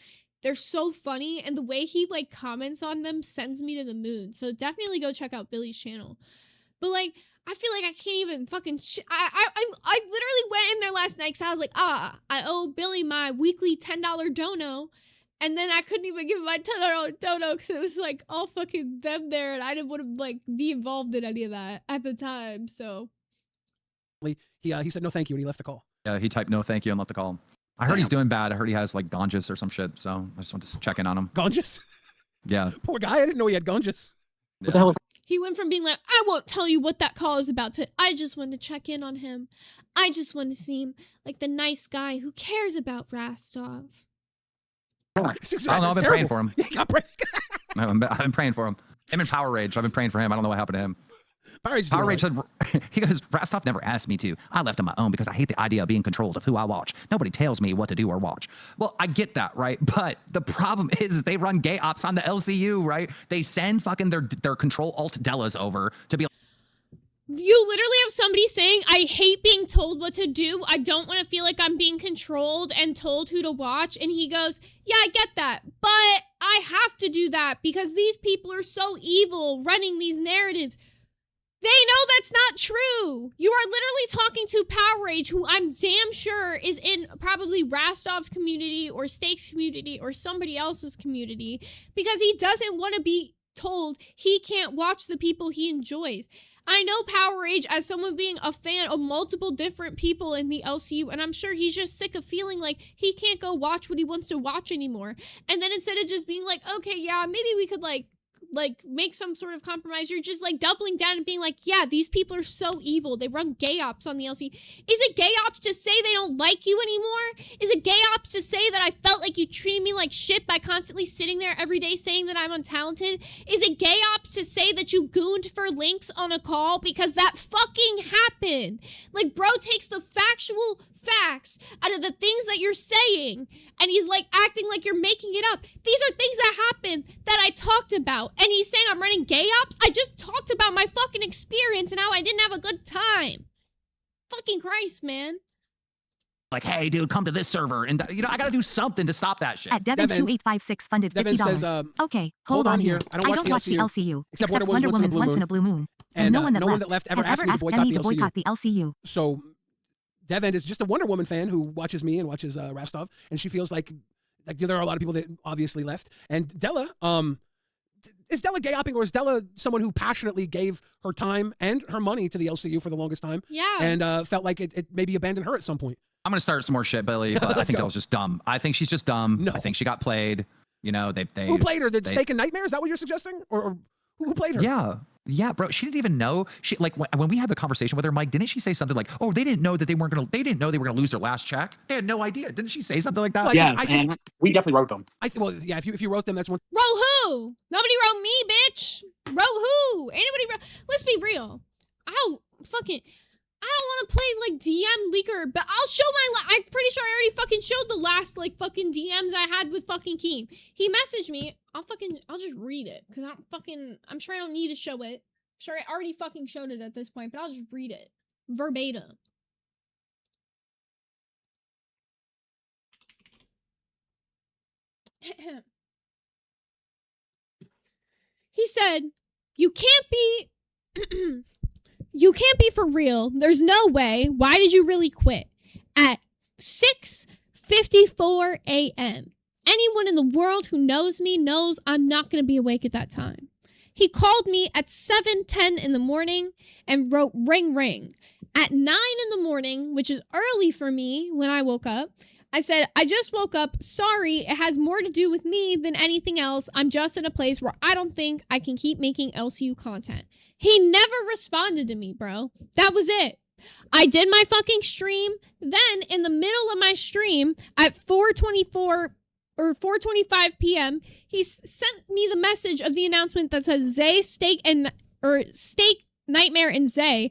A: They're so funny, and the way he comments on them sends me to the moon. So definitely go check out Billy's channel. But I feel like I can't even fucking. I literally went in there last night because I was like, I owe Billy my weekly $10 dono, and then I couldn't even give him my $10 dono because it was all fucking them there, and I didn't want to be involved in any of that at the time. So
C: he said no thank you and he left the call.
B: Yeah, he typed no thank you and left the call. I heard he's doing bad. I heard he has ganjas or some shit. So I just wanted to check in on him.
C: Ganjas?
B: Yeah.
C: Poor guy. I didn't know he had ganjas.
B: Yeah.
C: What the hell is
A: he went from being I won't tell you what that call is about to, I just wanted to check in on him. I just want to seem like the nice guy who cares about Rastov.
B: I don't know. I've been praying for him. I've been praying for him. Him and Power Rage. I've been praying for him. I don't know what happened to him. Power Rage said, he goes, Rastov never asked me to. I left on my own because I hate the idea of being controlled of who I watch. Nobody tells me what to do or watch. Well, I get that, right? But the problem is they run gay ops on the LCU, right? They send fucking their control alt Dellas over to be.
A: You literally have somebody saying, I hate being told what to do. I don't want to feel like I'm being controlled and told who to watch. And he goes, yeah, I get that. But I have to do that because these people are so evil running these narratives. They know that's not true. You are literally talking to Power Rage, who I'm damn sure is in probably Rastov's community or Steak's community or somebody else's community because he doesn't want to be told he can't watch the people he enjoys. I know Power Rage as someone being a fan of multiple different people in the LCU, and I'm sure he's just sick of feeling like he can't go watch what he wants to watch anymore. And then instead of just being okay, yeah, maybe we could like make some sort of compromise. You're just like doubling down and being like, yeah, these people are so evil. They run gay ops on the LCU. Is it gay ops to say they don't like you anymore? Is it gay ops to say that I felt like you treated me like shit by constantly sitting there every day saying that I'm untalented? Is it gay ops to say that you gooned for links on a call? Because that fucking happened. Like, bro takes the factual facts out of the things that you're saying, and he's like acting like you're making it up. These are things that happened that I talked about, and he's saying I'm running gay ops. I just talked about my fucking experience and how I didn't have a good time. Fucking Christ, man.
B: Like, hey, dude, come to this server, and you know I gotta do something to stop that shit.
I: At Devin2856 funded $50.
C: Devin says,
I: okay, hold on here. I don't watch the LCU except Wonder Woman's once in a blue moon.
C: And no one that left ever asked me to boycott the
I: LCU.
C: So Devin is just a Wonder Woman fan who watches me and watches Rastov, and she feels like there are a lot of people that obviously left. And Della, is Della gay opping, or is Della someone who passionately gave her time and her money to the LCU for the longest time?
A: Yeah.
C: And felt like it maybe abandoned her at some point.
B: I'm gonna start some more shit, Billy, but I think Della's just dumb. I think she's just dumb.
C: No.
B: I think she got played. You know, they
C: who played her? Did Steak and Nightmare? Is that what you're suggesting? Or who played her? Yeah, bro. She didn't even know. She like when we had the conversation with her, Mike, didn't she say something like, "Oh, they didn't know that they didn't know they were gonna lose their last check. They had no idea." Didn't she say something like that? Like,
D: yeah, and we definitely wrote them.
C: Well, yeah. If you wrote them, that's one.
A: Wrote who? Nobody wrote me, bitch. Wrote who? Anybody wrote? Let's be real. I don't want to play like DM leaker, but I'll show I'm pretty sure I already fucking showed the last like fucking DMs I had with fucking Keem. He messaged me. I'll just read it because I'm sure I don't need to show it. I'm sure I already fucking showed it at this point, but I'll just read it verbatim. He said, "You can't be." You can't be for real. There's no way. Why did you really quit? At 6:54 a.m. Anyone in the world who knows me knows I'm not going to be awake at that time. He called me at 7:10 in the morning and wrote ring ring. At 9 in the morning, which is early for me when I woke up, I said, I just woke up. Sorry, it has more to do with me than anything else. I'm just in a place where I don't think I can keep making LCU content. He never responded to me, bro. That was it. I did my fucking stream. Then in the middle of my stream at 4:24 or 4:25 p.m., he sent me the message of the announcement that says Zay, Steak, Nightmare, and Zay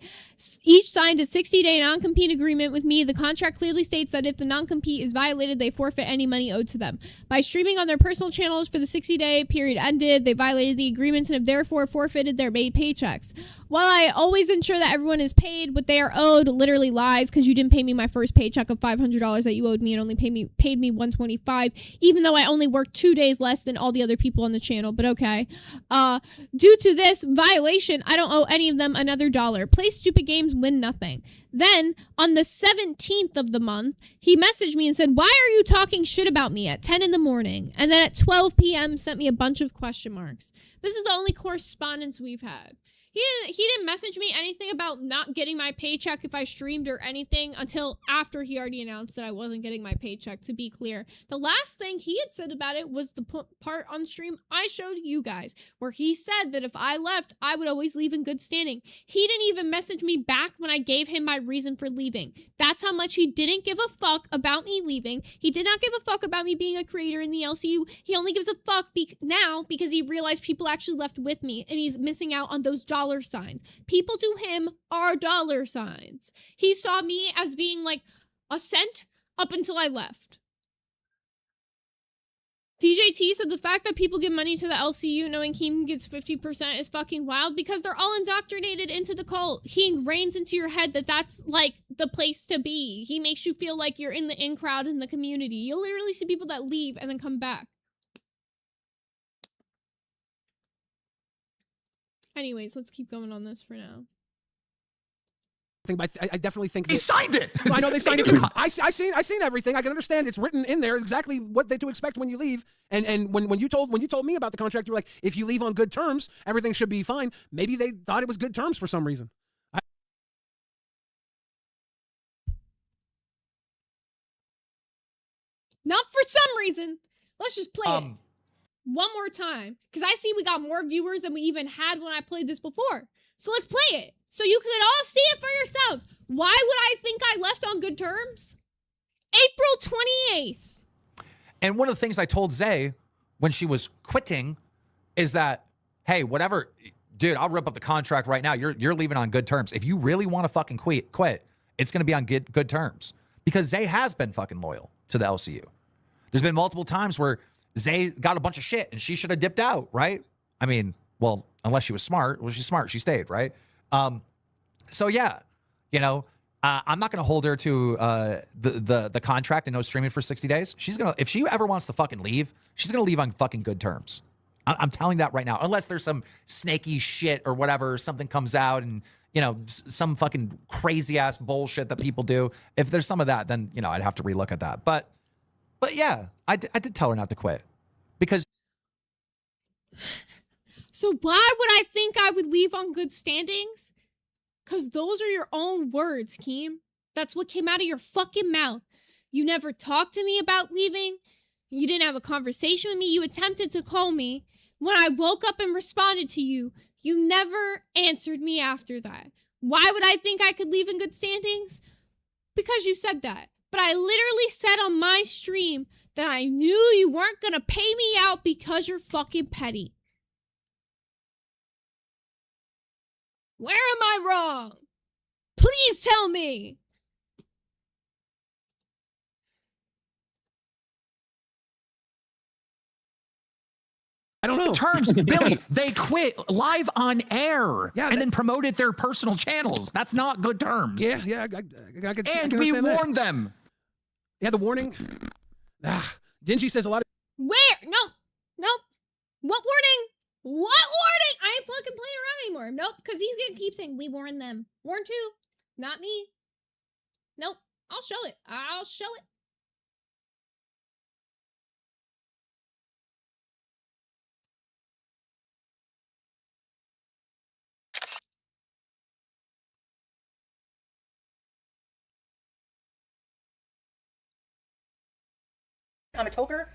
A: each signed a 60-day non-compete agreement with me. The contract clearly states that if the non-compete is violated, they forfeit any money owed to them. By streaming on their personal channels for the 60-day period ended, they violated the agreements and have therefore forfeited their paychecks. While I always ensure that everyone is paid what they are owed, literally lies because you didn't pay me my first paycheck of $500 that you owed me and only paid me $125, even though I only worked 2 days less than all the other people on the channel, but okay. Due to this violation, I don't owe any of them another dollar. Play stupid games, win nothing. Then, on the 17th of the month, he messaged me and said, why are you talking shit about me at 10 in the morning? And then at 12 p.m. sent me a bunch of question marks. This is the only correspondence we've had. He didn't message me anything about not getting my paycheck if I streamed or anything until after he already announced that I wasn't getting my paycheck, to be clear. The last thing he had said about it was the part on stream I showed you guys, where he said that if I left, I would always leave in good standing. He didn't even message me back when I gave him my reason for leaving. That's how much he didn't give a fuck about me leaving. He did not give a fuck about me being a creator in the LCU. He only gives a fuck now because he realized people actually left with me, and he's missing out on those dollar signs. People to him are dollar signs. He saw me as being like a cent up until I left. DJT said the fact that people give money to the LCU knowing Keem gets 50% is fucking wild because they're all indoctrinated into the cult. He ingrains into your head that that's like the place to be. He makes you feel like you're in the in crowd in the community. You'll literally see people that leave and then come back. Anyways, let's keep going on this for now.
C: I definitely think
B: they signed it.
C: I know they signed it. I seen everything. I can understand it's written in there exactly what to expect when you leave. And when you told me about the contract, you were like, if you leave on good terms, everything should be fine. Maybe they thought it was good terms for some reason.
A: Not for some reason. Let's just play it. one more time, because I see we got more viewers than we even had when I played this before. So let's play it, so you can all see it for yourselves. Why would I think I left on good terms? April 28th.
F: And one of the things I told Zay when she was quitting is that, hey, whatever, dude, I'll rip up the contract right now. You're leaving on good terms. If you really want to fucking quit, it's going to be on good terms. Because Zay has been fucking loyal to the LCU. There's been multiple times where Zay got a bunch of shit and she should have dipped out, right? I mean, well, unless she was smart. Well, she's smart. She stayed, right? So yeah, you know, I'm not going to hold her to the contract and no streaming for 60 days. She's going to, if she ever wants to fucking leave, she's going to leave on fucking good terms. I'm telling that right now, unless there's some snaky shit or whatever, something comes out and, you know, some fucking crazy ass bullshit that people do. If there's some of that, then, you know, I'd have to relook at that. But yeah, I did tell her not to quit because.
A: So why would I think I would leave on good standings? Because those are your own words, Keem. That's what came out of your fucking mouth. You never talked to me about leaving. You didn't have a conversation with me. You attempted to call me. When I woke up and responded to you, you never answered me after that. Why would I think I could leave in good standings? Because you said that. But I literally said on my stream that I knew you weren't going to pay me out because you're fucking petty. Where am I wrong? Please tell me.
C: I don't know.
B: Terms, Billy, they quit live on air
C: and
B: then promoted their personal channels. That's not good terms.
C: Yeah, I can
B: we
C: that.
B: warned them.
C: Yeah, the warning. Dingy says a lot of.
A: Where? No. What warning? What warning? I ain't fucking playing around anymore. Nope, because he's gonna keep saying, we warned them. Warned who? Not me. Nope. I'll show it.
G: I'm a toker,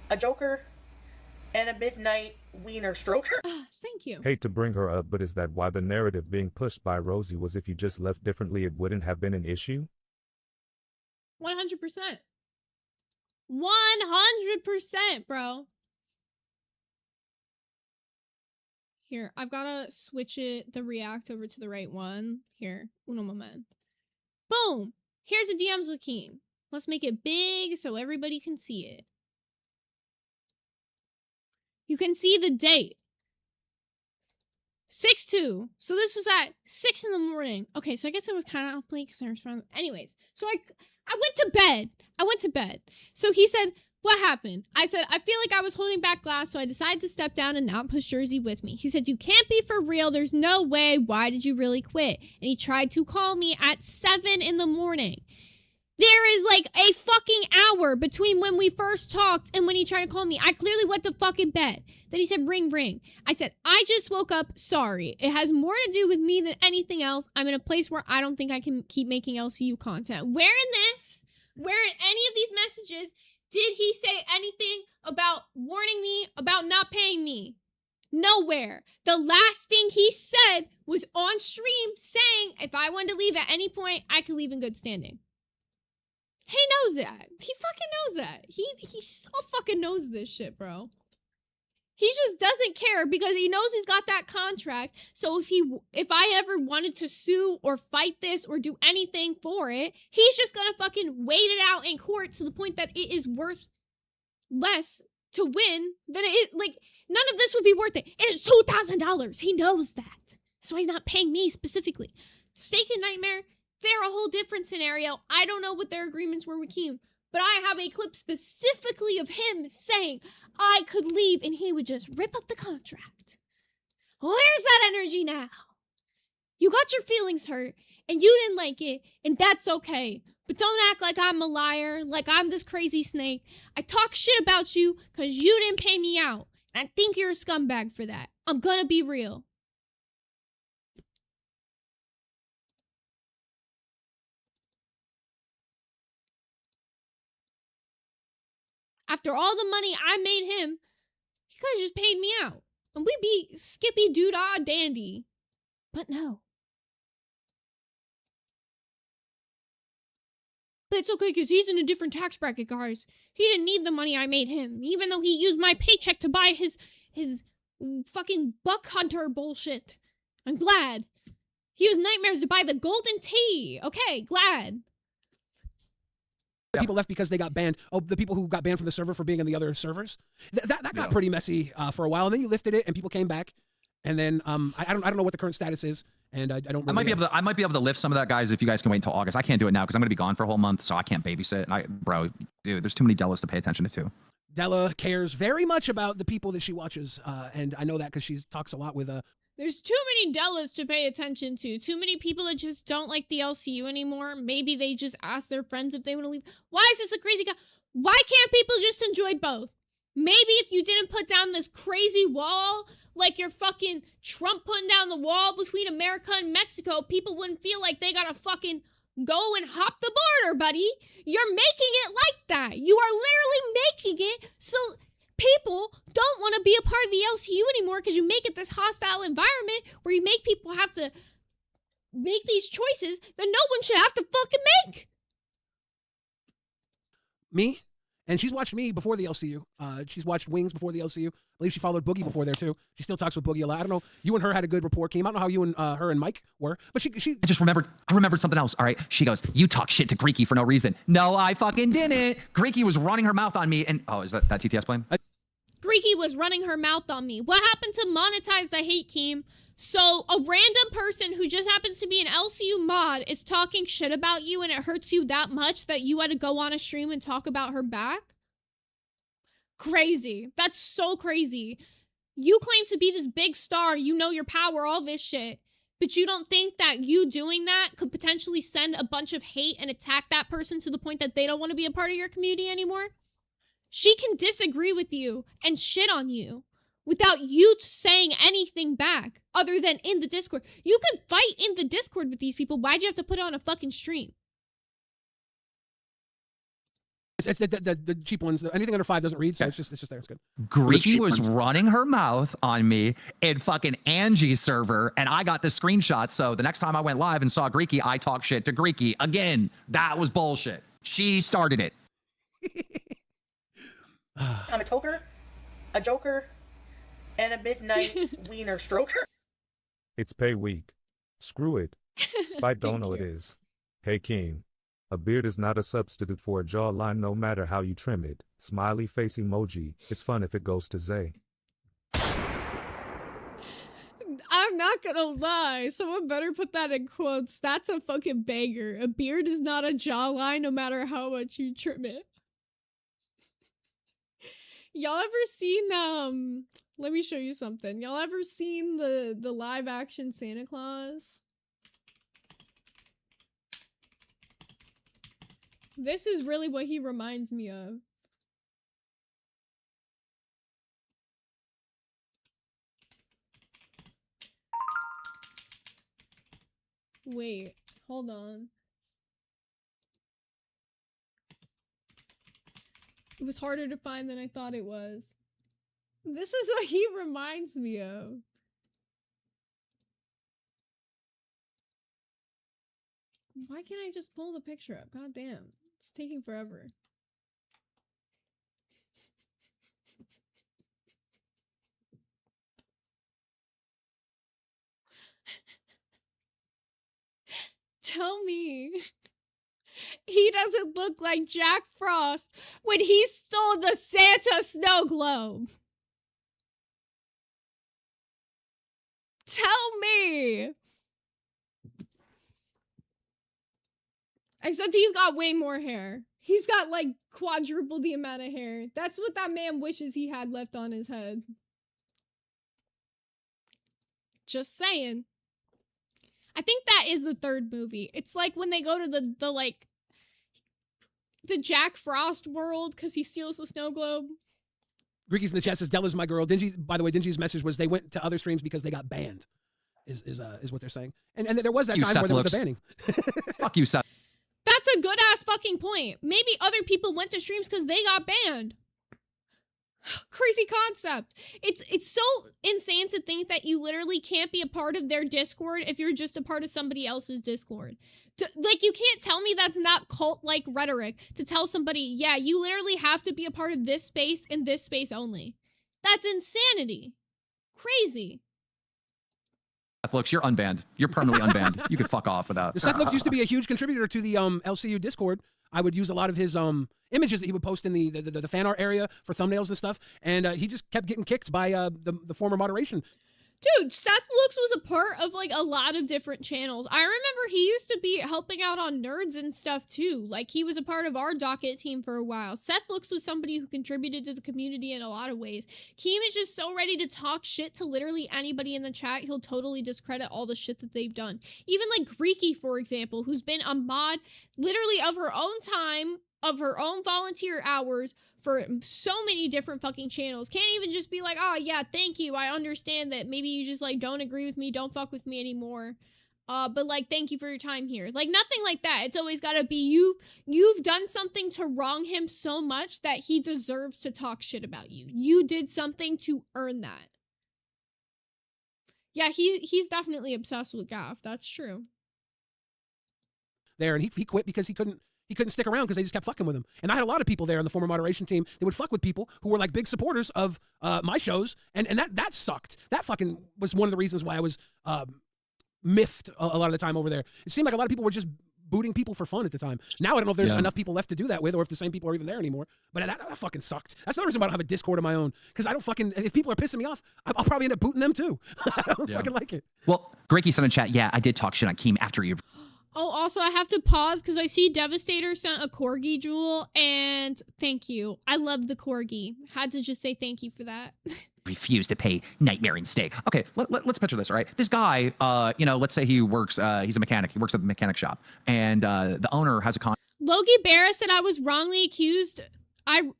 G: a joker, and a midnight wiener stroker.
A: Thank you.
H: Hate to bring her up, but is that why the narrative being pushed by Rosie was if you just left differently it wouldn't have been an issue?
A: 100%. 100%, bro. Here, I've gotta switch the react over to the right one. Here, uno moment. Boom! Here's the DMs with Keem. Let's make it big so everybody can see it. You can see the date. 6/2. So this was at 6 in the morning. Okay, so I guess I was kind of up late because I responded. Anyways, so I went to bed. So he said, what happened? I said, I feel like I was holding back glass, so I decided to step down and not push Jersey with me. He said, you can't be for real. There's no way. Why did you really quit? And he tried to call me at 7 in the morning. There is like a fucking hour between when we first talked and when he tried to call me. I clearly went to fucking bed. Then he said, ring, ring. I said, I just woke up. Sorry. It has more to do with me than anything else. I'm in a place where I don't think I can keep making LCU content. Where in any of these messages did he say anything about warning me about not paying me? Nowhere. The last thing he said was on stream saying if I wanted to leave at any point, I could leave in good standing. He knows that. He fucking knows that. He so fucking knows this shit, bro. He just doesn't care because he knows he's got that contract. So if I ever wanted to sue or fight this or do anything for it, he's just gonna fucking wait it out in court to the point that it is worth less to win than it. Like, none of this would be worth it. And it's $2,000. He knows that. That's why he's not paying me specifically. Steak and Nightmare, they're a whole different scenario. I don't know what their agreements were with Keem, but I have a clip specifically of him saying I could leave and he would just rip up the contract. Where's that energy now? You got your feelings hurt and you didn't like it, and that's okay. But don't act like I'm a liar, like I'm this crazy snake. I talk shit about you because you didn't pay me out. And I think you're a scumbag for that. I'm gonna be real. After all the money I made him, could have just paid me out. And we'd be skippy doo-dah dandy. But no. But it's okay, because he's in a different tax bracket, guys. He didn't need the money I made him, even though he used my paycheck to buy his fucking buck hunter bullshit. I'm glad. He used nightmares to buy the golden tea. Okay, glad.
C: People left because they got banned. Oh, the people who got banned from the server for being in the other servers. That got pretty messy for a while. And then you lifted it, and people came back. And then I don't know what the current status is, and I don't. Really
B: I might be able to lift some of that, guys. If you guys can wait until August, I can't do it now because I'm going to be gone for a whole month, so I can't babysit. Bro, dude, there's too many Dellas to pay attention to.
C: Della cares very much about the people that she watches, and I know that because she talks a lot with
A: There's too many Dellas to pay attention to. Too many people that just don't like the LCU anymore. Maybe they just ask their friends if they want to leave. Why is this a crazy guy? Why can't people just enjoy both? Maybe if you didn't put down this crazy wall, like you're fucking Trump putting down the wall between America and Mexico, people wouldn't feel like they gotta fucking go and hop the border, buddy. You're making it like that. You are literally making it so people don't want to be a part of the LCU anymore because you make it this hostile environment where you make people have to make these choices that no one should have to fucking make.
C: me. And she's watched me before the LCU. She's watched Wings before the LCU. I believe she followed Boogie before there too. She still talks with Boogie a lot. I don't know. You and her had a good rapport, Keem. I don't know how you and her and Mike were, but she.
B: I just remembered. I remembered something else. All right. She goes, "You talk shit to Greeky for no reason." No, I fucking didn't. Greeky was running her mouth on me, and is that TTS playing?
A: Greeky was running her mouth on me. What happened to monetize the hate, Keem? So a random person who just happens to be an LCU mod is talking shit about you, and it hurts you that much that you had to go on a stream and talk about her back? Crazy. That's so crazy. You claim to be this big star, you know your power, all this shit, but you don't think that you doing that could potentially send a bunch of hate and attack that person to the point that they don't want to be a part of your community anymore? She can disagree with you and shit on you without you saying anything back other than in the Discord. You could fight in the Discord with these people. Why'd you have to put it on a fucking stream?
C: It's the cheap ones. Anything under 5 doesn't read, so it's just there. It's good.
B: Greeky was running her mouth on me in fucking Angie's server, and I got the screenshot. So the next time I went live and saw Greeky, I talked shit to Greeky again. That was bullshit. She started it.
G: I'm a toker, a joker, and a midnight wiener stroker.
H: It's pay week. Screw it. Spite don't know it is. Hey King. A beard is not a substitute for a jawline no matter how you trim it. Smiley face emoji. It's fun if it goes to Zay.
A: I'm not gonna lie. Someone better put that in quotes. That's a fucking banger. A beard is not a jawline no matter how much you trim it. Y'all ever seen, let me show you something. Y'all ever seen the live action Santa Claus? This is really what he reminds me of. Wait, hold on. It was harder to find than I thought it was. This is what he reminds me of. Why can't I just pull the picture up? God damn. It's taking forever. Tell me he doesn't look like Jack Frost when he stole the Santa snow globe. Tell me. Except he's got way more hair. He's got like quadruple the amount of hair. That's what that man wishes he had left on his head. Just saying. I think that is the third movie. It's like when they go to the Jack Frost world because he steals the snow globe.
C: Greeky's in the chat says Della's my girl. Dingy, by the way, Dingy's message was they went to other streams because they got banned. Is what they're saying. And there was that time where there was the banning.
B: Fuck you, Seth.
A: That's a good ass fucking point. Maybe other people went to streams because they got banned. Crazy concept. It's so insane to think that you literally can't be a part of their Discord if you're just a part of somebody else's Discord. Like, you can't tell me that's not cult-like rhetoric to tell somebody, yeah, you literally have to be a part of this space and this space only. That's insanity. Crazy.
B: Seth Looks, you're unbanned. You're permanently unbanned. You can fuck off without.
C: Seth Looks used to be a huge contributor to the LCU Discord. I would use a lot of his images that he would post in the fan art area for thumbnails and stuff, and he just kept getting kicked by the former moderation.
A: Dude, Seth Looks was a part of, like, a lot of different channels. I remember he used to be helping out on Nerds and stuff, too. Like, he was a part of our docket team for a while. Seth Looks was somebody who contributed to the community in a lot of ways. Keem is just so ready to talk shit to literally anybody in the chat. He'll totally discredit all the shit that they've done. Even, like, Greeky, for example, who's been a mod literally of her own time, of her own volunteer hours, for so many different fucking channels. Can't even just be like, oh yeah, thank you, I understand that maybe you just, like, don't agree with me, don't fuck with me anymore, but, like, thank you for your time here. Like, nothing like that. It's always gotta be you've done something to wrong him so much that he deserves to talk shit about you. You did something to earn that. Yeah, he's definitely obsessed with Gaff. That's true.
C: There, and he quit because he couldn't stick around because they just kept fucking with him. And I had a lot of people there on the former moderation team. They would fuck with people who were, like, big supporters of my shows, and that sucked. That fucking was one of the reasons why I was miffed a lot of the time over there. It seemed like a lot of people were just booting people for fun at the time. Now I don't know if there's enough people left to do that with, or if the same people are even there anymore. But that fucking sucked. That's another reason why I don't have a Discord of my own, because I don't fucking, if people are pissing me off, I'll probably end up booting them too. I don't fucking like it.
B: Well, Greeky said in chat, yeah, I did talk shit on Keem after you.
A: Oh, also, I have to pause because I see Devastator sent a corgi jewel, and thank you. I love the corgi. Had to just say thank you for that.
B: Refuse to pay Nightmare and Stay. Okay, let's picture this, all right? This guy, let's say he works, he's a mechanic. He works at the mechanic shop, and the owner has a
A: Logie Barra said I was wrongly accused. I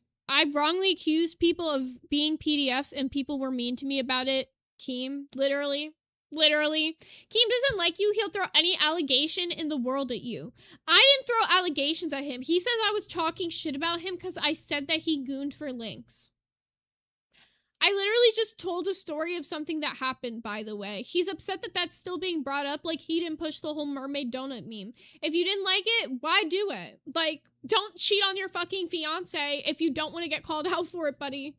A: wrongly accused people of being PDFs, and people were mean to me about it. Keem, literally. Keem doesn't like you. He'll throw any allegation in the world at you. I didn't throw allegations at him. He says I was talking shit about him because I said that he gooned for links. I literally just told a story of something that happened, by the way. He's upset that that's still being brought up, like he didn't push the whole mermaid donut meme. If you didn't like it, why do it? Like, don't cheat on your fucking fiance if you don't want to get called out for it, buddy.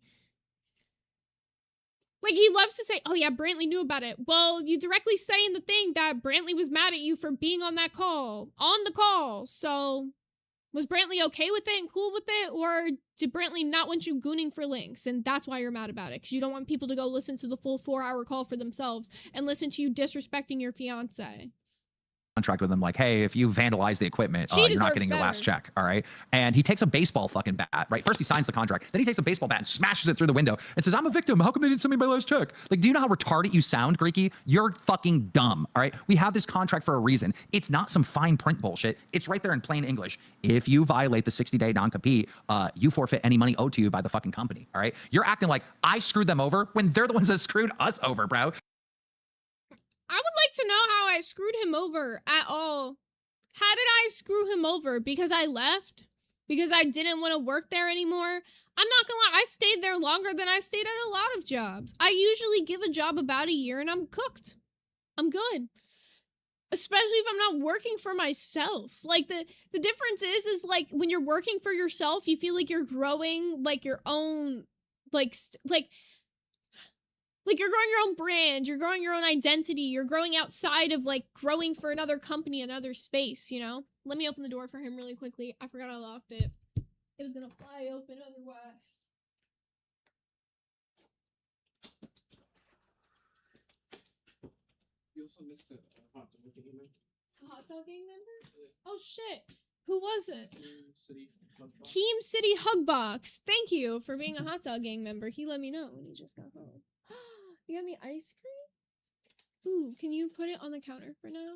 A: Like, he loves to say, oh yeah, Brantley knew about it. Well, you directly say in the thing that Brantley was mad at you for being on that call, on the call. So, was Brantley okay with it and cool with it? Or did Brantley not want you gooning for links? And that's why you're mad about it. Because you don't want people to go listen to the full 4-hour call for themselves and listen to you disrespecting your fiance.
B: Contract with him, like, hey, if you vandalize the equipment, you're not getting your last check, all right? And he takes a baseball fucking bat, right? First he signs the contract, then he takes a baseball bat and smashes it through the window and says, I'm a victim, how come they didn't send me my last check? Like, do you know how retarded you sound, Greeky? You're fucking dumb, all right? We have this contract for a reason. It's not some fine print bullshit. It's right there in plain English. If you violate the 60-day non-compete, you forfeit any money owed to you by the fucking company, all right? You're acting like I screwed them over when they're the ones that screwed us over, bro.
A: I would like to know how I screwed him over at all. How did I screw him over? Because I left? Because I didn't want to work there anymore? I'm not gonna lie, I stayed there longer than I stayed at a lot of jobs. I usually give a job about a year and I'm cooked. I'm good. Especially if I'm not working for myself. Like, the difference is like, when you're working for yourself, you feel like you're growing, like, your own, like you're growing your own brand, you're growing your own identity, you're growing outside of, like, growing for another company, another space, you know? Let me open the door for him really quickly. I forgot I locked it. It was gonna fly open otherwise.
C: You also missed a hot dog gang member.
A: A hot dog gang member? Oh shit. Who was it?
C: Keem
A: City Hugbox. Thank you for being a hot dog gang member. He let me know when he just got home. You got me ice cream? Ooh, can you put it on the counter for now?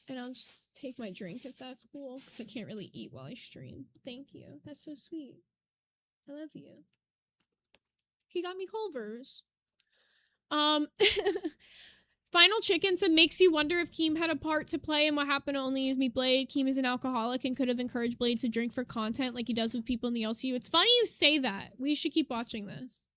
A: And I'll just take my drink if that's cool, because I can't really eat while I stream. Thank you. That's so sweet. I love you. He got me Culver's. Final Chicken said, makes you wonder if Keem had a part to play in what happened to Only Use Me Blade. Keem is an alcoholic and could have encouraged Blade to drink for content like he does with people in the LCU. It's funny you say that. We should keep watching this.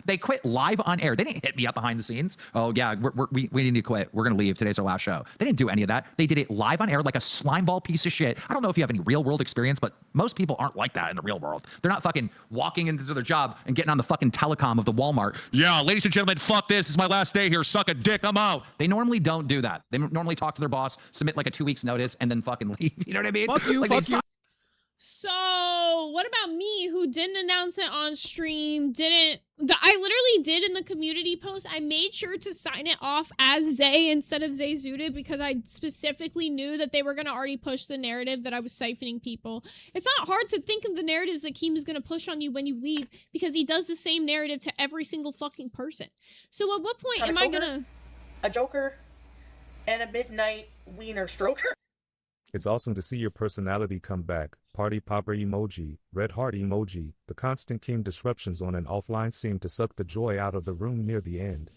B: They quit live on air. They didn't hit me up behind the scenes. Oh, yeah, we need to quit. We're going to leave. Today's our last show. They didn't do any of that. They did it live on air like a slimeball piece of shit. I don't know if you have any real world experience, but most people aren't like that in the real world. They're not fucking walking into their job and getting on the fucking telecom of the Walmart. Yeah, ladies and gentlemen, fuck this. This is my last day here. Suck a dick. I'm out. They normally don't do that. They normally talk to their boss, submit like a 2 weeks notice, and then fucking leave. You know what I mean?
C: Fuck you,
B: like
C: fuck you.
A: So, what about me, who didn't announce it on stream, I literally did in the community post. I made sure to sign it off as Zay instead of Zay Zooted because I specifically knew that they were going to already push the narrative that I was siphoning people. It's not hard to think of the narratives that Keem is going to push on you when you leave because he does the same narrative to every single fucking person. So at what point am I going to...
G: A joker and a midnight wiener stroker.
H: It's awesome to see your personality come back. Party popper emoji, red heart emoji. The constant Keem disruptions on an offline seem to suck the joy out of the room near the end.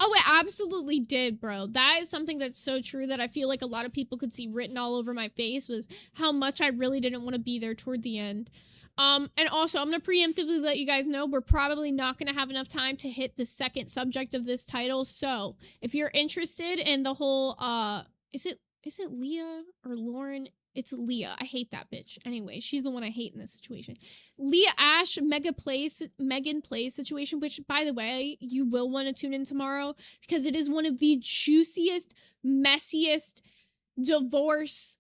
A: Oh, it absolutely did, bro. That is something that's so true that I feel like a lot of people could see written all over my face was how much I really didn't want to be there toward the end. And also, I'm going to preemptively let you guys know we're probably not going to have enough time to hit the second subject of this title. So if you're interested in the whole, is it Leah or Lauren? It's Leah. I hate that bitch. Anyway, she's the one I hate in this situation. Leah Ash, Megan Plays situation, which, by the way, you will want to tune in tomorrow because it is one of the juiciest, messiest divorce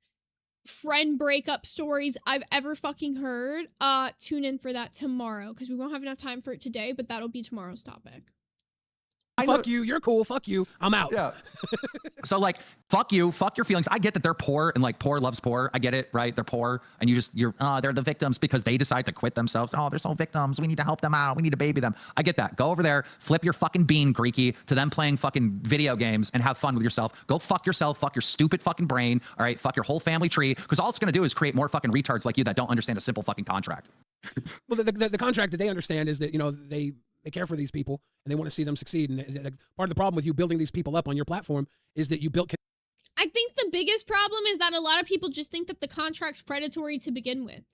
A: friend breakup stories I've ever fucking heard. Tune in for that tomorrow because we won't have enough time for it today, but that'll be tomorrow's topic.
C: Fuck you, you're cool, fuck you, I'm out.
B: Yeah. So like, fuck you, fuck your feelings. I get that they're poor and like poor loves poor. I get it, right? They're poor and they're the victims because they decide to quit themselves. Oh, they're so victims. We need to help them out. We need to baby them. I get that. Go over there, flip your fucking bean, Greeky, to them playing fucking video games and have fun with yourself. Go fuck yourself, fuck your stupid fucking brain, all right? Fuck your whole family tree because all it's going to do is create more fucking retards like you that don't understand a simple fucking contract.
C: Well, the contract that they understand is that, you know, they care for these people and they want to see them succeed. And part of the problem with you building these people up on your platform is that you built.
A: I think the biggest problem is that a lot of people just think that the contract's predatory to begin with.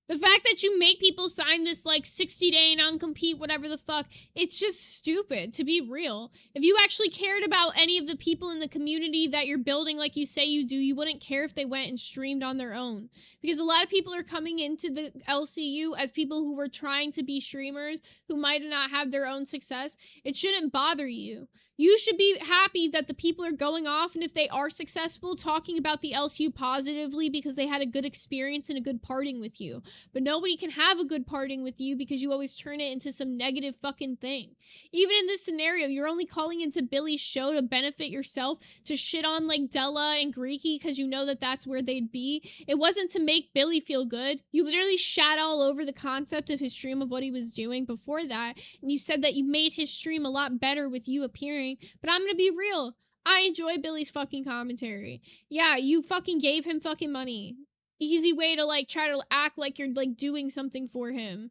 A: The fact that you make people sign this like 60-day non-compete, whatever the fuck, it's just stupid, to be real. If you actually cared about any of the people in the community that you're building like you say you do, you wouldn't care if they went and streamed on their own. Because a lot of people are coming into the LCU as people who were trying to be streamers, who might not have their own success. It shouldn't bother you. You should be happy that the people are going off, and if they are successful, talking about the LCU positively because they had a good experience and a good parting with you. But nobody can have a good parting with you because you always turn it into some negative fucking thing. Even in this scenario, you're only calling into Billy's show to benefit yourself, to shit on like Della and Greeky because you know that that's where they'd be. It wasn't to make Billy feel good. You literally shat all over the concept of his stream of what he was doing before that, and you said that you made his stream a lot better with you appearing. But I'm gonna be real. I enjoy Billy's fucking commentary. Yeah, you fucking gave him fucking money. Easy way to like try to act like you're like doing something for him.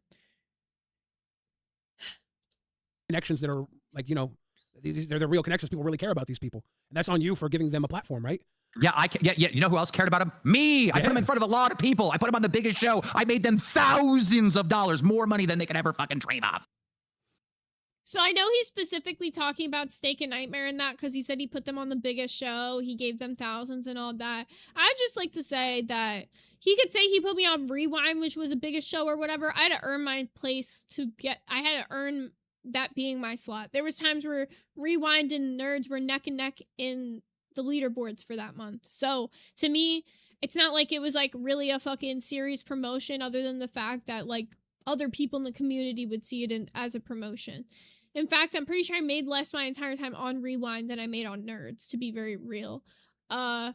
C: Connections that are like, you know, they're the real connections. People really care about these people. And that's on you for giving them a platform, right?
B: Yeah, yeah. You know who else cared about him? Me. Yeah. I put him in front of a lot of people. I put him on the biggest show. I made them thousands of dollars, more money than they could ever fucking dream of.
A: So I know he's specifically talking about Steak and Nightmare and that because he said he put them on the biggest show. He gave them thousands and all that. I'd just like to say that he could say he put me on Rewind, which was the biggest show or whatever. I had to earn my place I had to earn that being my slot. There was times where Rewind and Nerds were neck and neck in the leaderboards for that month. So to me, it's not like it was like really a fucking serious promotion other than the fact that like other people in the community would see it as a promotion. In fact, I'm pretty sure I made less my entire time on Rewind than I made on Nerds, to be very real. But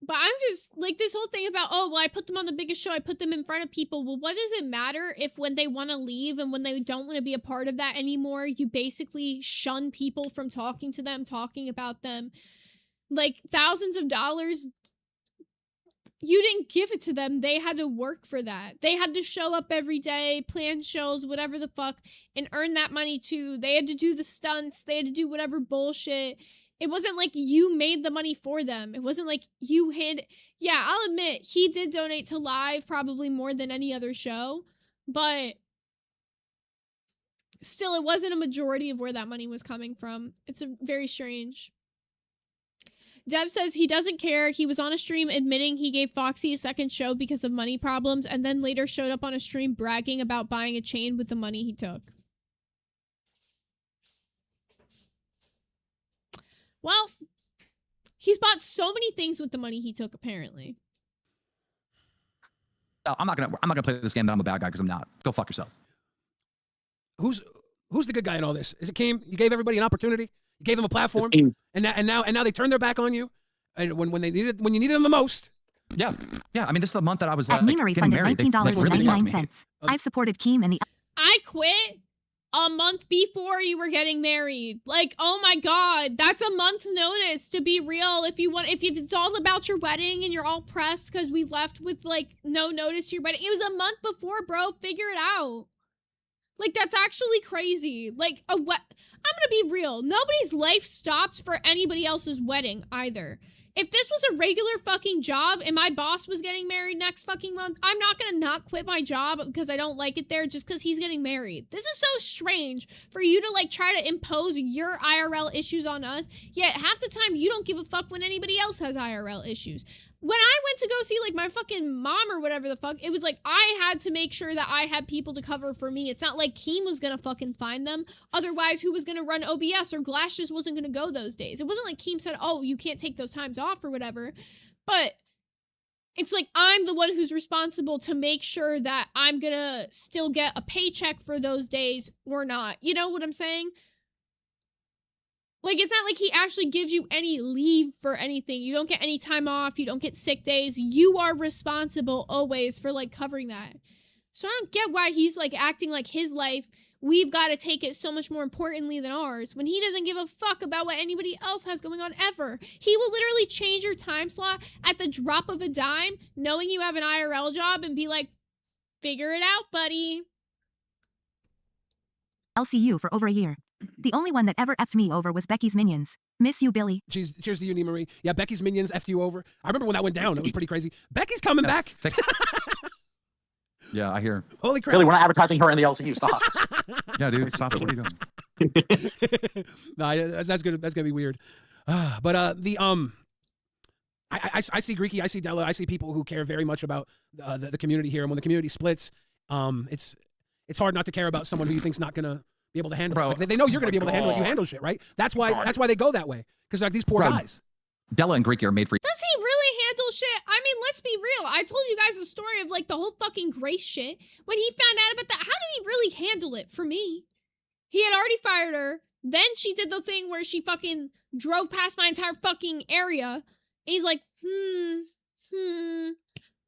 A: I'm just, like, this whole thing about, oh, well, I put them on the biggest show, I put them in front of people. Well, what does it matter if when they want to leave and when they don't want to be a part of that anymore, you basically shun people from talking to them, talking about them? Like, thousands of dollars, you didn't give it to them. They had to work for that. They had to show up every day, plan shows, whatever the fuck, and earn that money too. They had to do the stunts. They had to do whatever bullshit. It wasn't like you made the money for them. It wasn't like you had. Yeah, I'll admit he did donate to Live probably more than any other show, but still, it wasn't a majority of where that money was coming from. It's very strange. Dev says he doesn't care. He was on a stream admitting he gave Foxy a second show because of money problems, and then later showed up on a stream bragging about buying a chain with the money he took. Well, he's bought so many things with the money he took, apparently.
B: I'm not gonna play this game that I'm a bad guy because I'm not. Go fuck yourself.
C: Who's the good guy in all this? Is it Keem? You gave everybody an opportunity. You gave them a platform, and now they turn their back on you. And when you needed them the most.
B: Yeah. I mean, this is the month that I was
I: At Memery
B: getting
I: funded
B: married.
I: $19.99. I've supported Keem and the.
A: I quit a month before you were getting married. Like, oh my God, that's a month's notice, to be real. If it's all about your wedding and you're all pressed because we left with like no notice to your wedding. It was a month before, bro. Figure it out. Like, that's actually crazy. Like, I'm gonna be real. Nobody's life stops for anybody else's wedding either. If this was a regular fucking job and my boss was getting married next fucking month, I'm not gonna not quit my job because I don't like it there just because he's getting married. This is so strange for you to like try to impose your IRL issues on us, yet half the time you don't give a fuck when anybody else has IRL issues. When I went to go see like my fucking mom or whatever the fuck, it was like I had to make sure that I had people to cover for me. It's not like Keem was gonna fucking find them. Otherwise, who was gonna run OBS, or Glass just wasn't gonna go those days. It wasn't like Keem said, oh, you can't take those times off or whatever. But it's like I'm the one who's responsible to make sure that I'm gonna still get a paycheck for those days or not. You know what I'm saying? Like, it's not like he actually gives you any leave for anything. You don't get any time off. You don't get sick days. You are responsible always for, like, covering that. So I don't get why he's, like, acting like his life, we've got to take it so much more importantly than ours, when he doesn't give a fuck about what anybody else has going on ever. He will literally change your time slot at the drop of a dime, knowing you have an IRL job, and be like, figure it out, buddy.
I: LCU for over a year. The only one that ever effed me over was Becky's Minions. Miss you, Billy.
C: Cheers to you, Marie. Yeah, Becky's Minions effed you over. I remember when that went down. It was pretty crazy. Becky's coming back.
B: Yeah, I hear.
C: Holy crap.
D: Billy, we're not advertising her in the LCU. Stop.
B: Yeah, dude, stop it. What are you doing?
C: No, that's gonna be weird. I see Greeky, I see Della, I see people who care very much about the community here, and when the community splits, it's hard not to care about someone who you think's not gonna be able to handle it. Like, they know you're gonna be able to handle it. You handle shit, right? That's why they go that way, because like these poor guys.
B: Della and Greeky are made for.
A: Does he really handle shit? I mean, let's be real. I told you guys the story of like the whole fucking Grace shit. When he found out about that, how did he really handle it for me? He had already fired her. Then she did the thing where she fucking drove past my entire fucking area. And he's like, The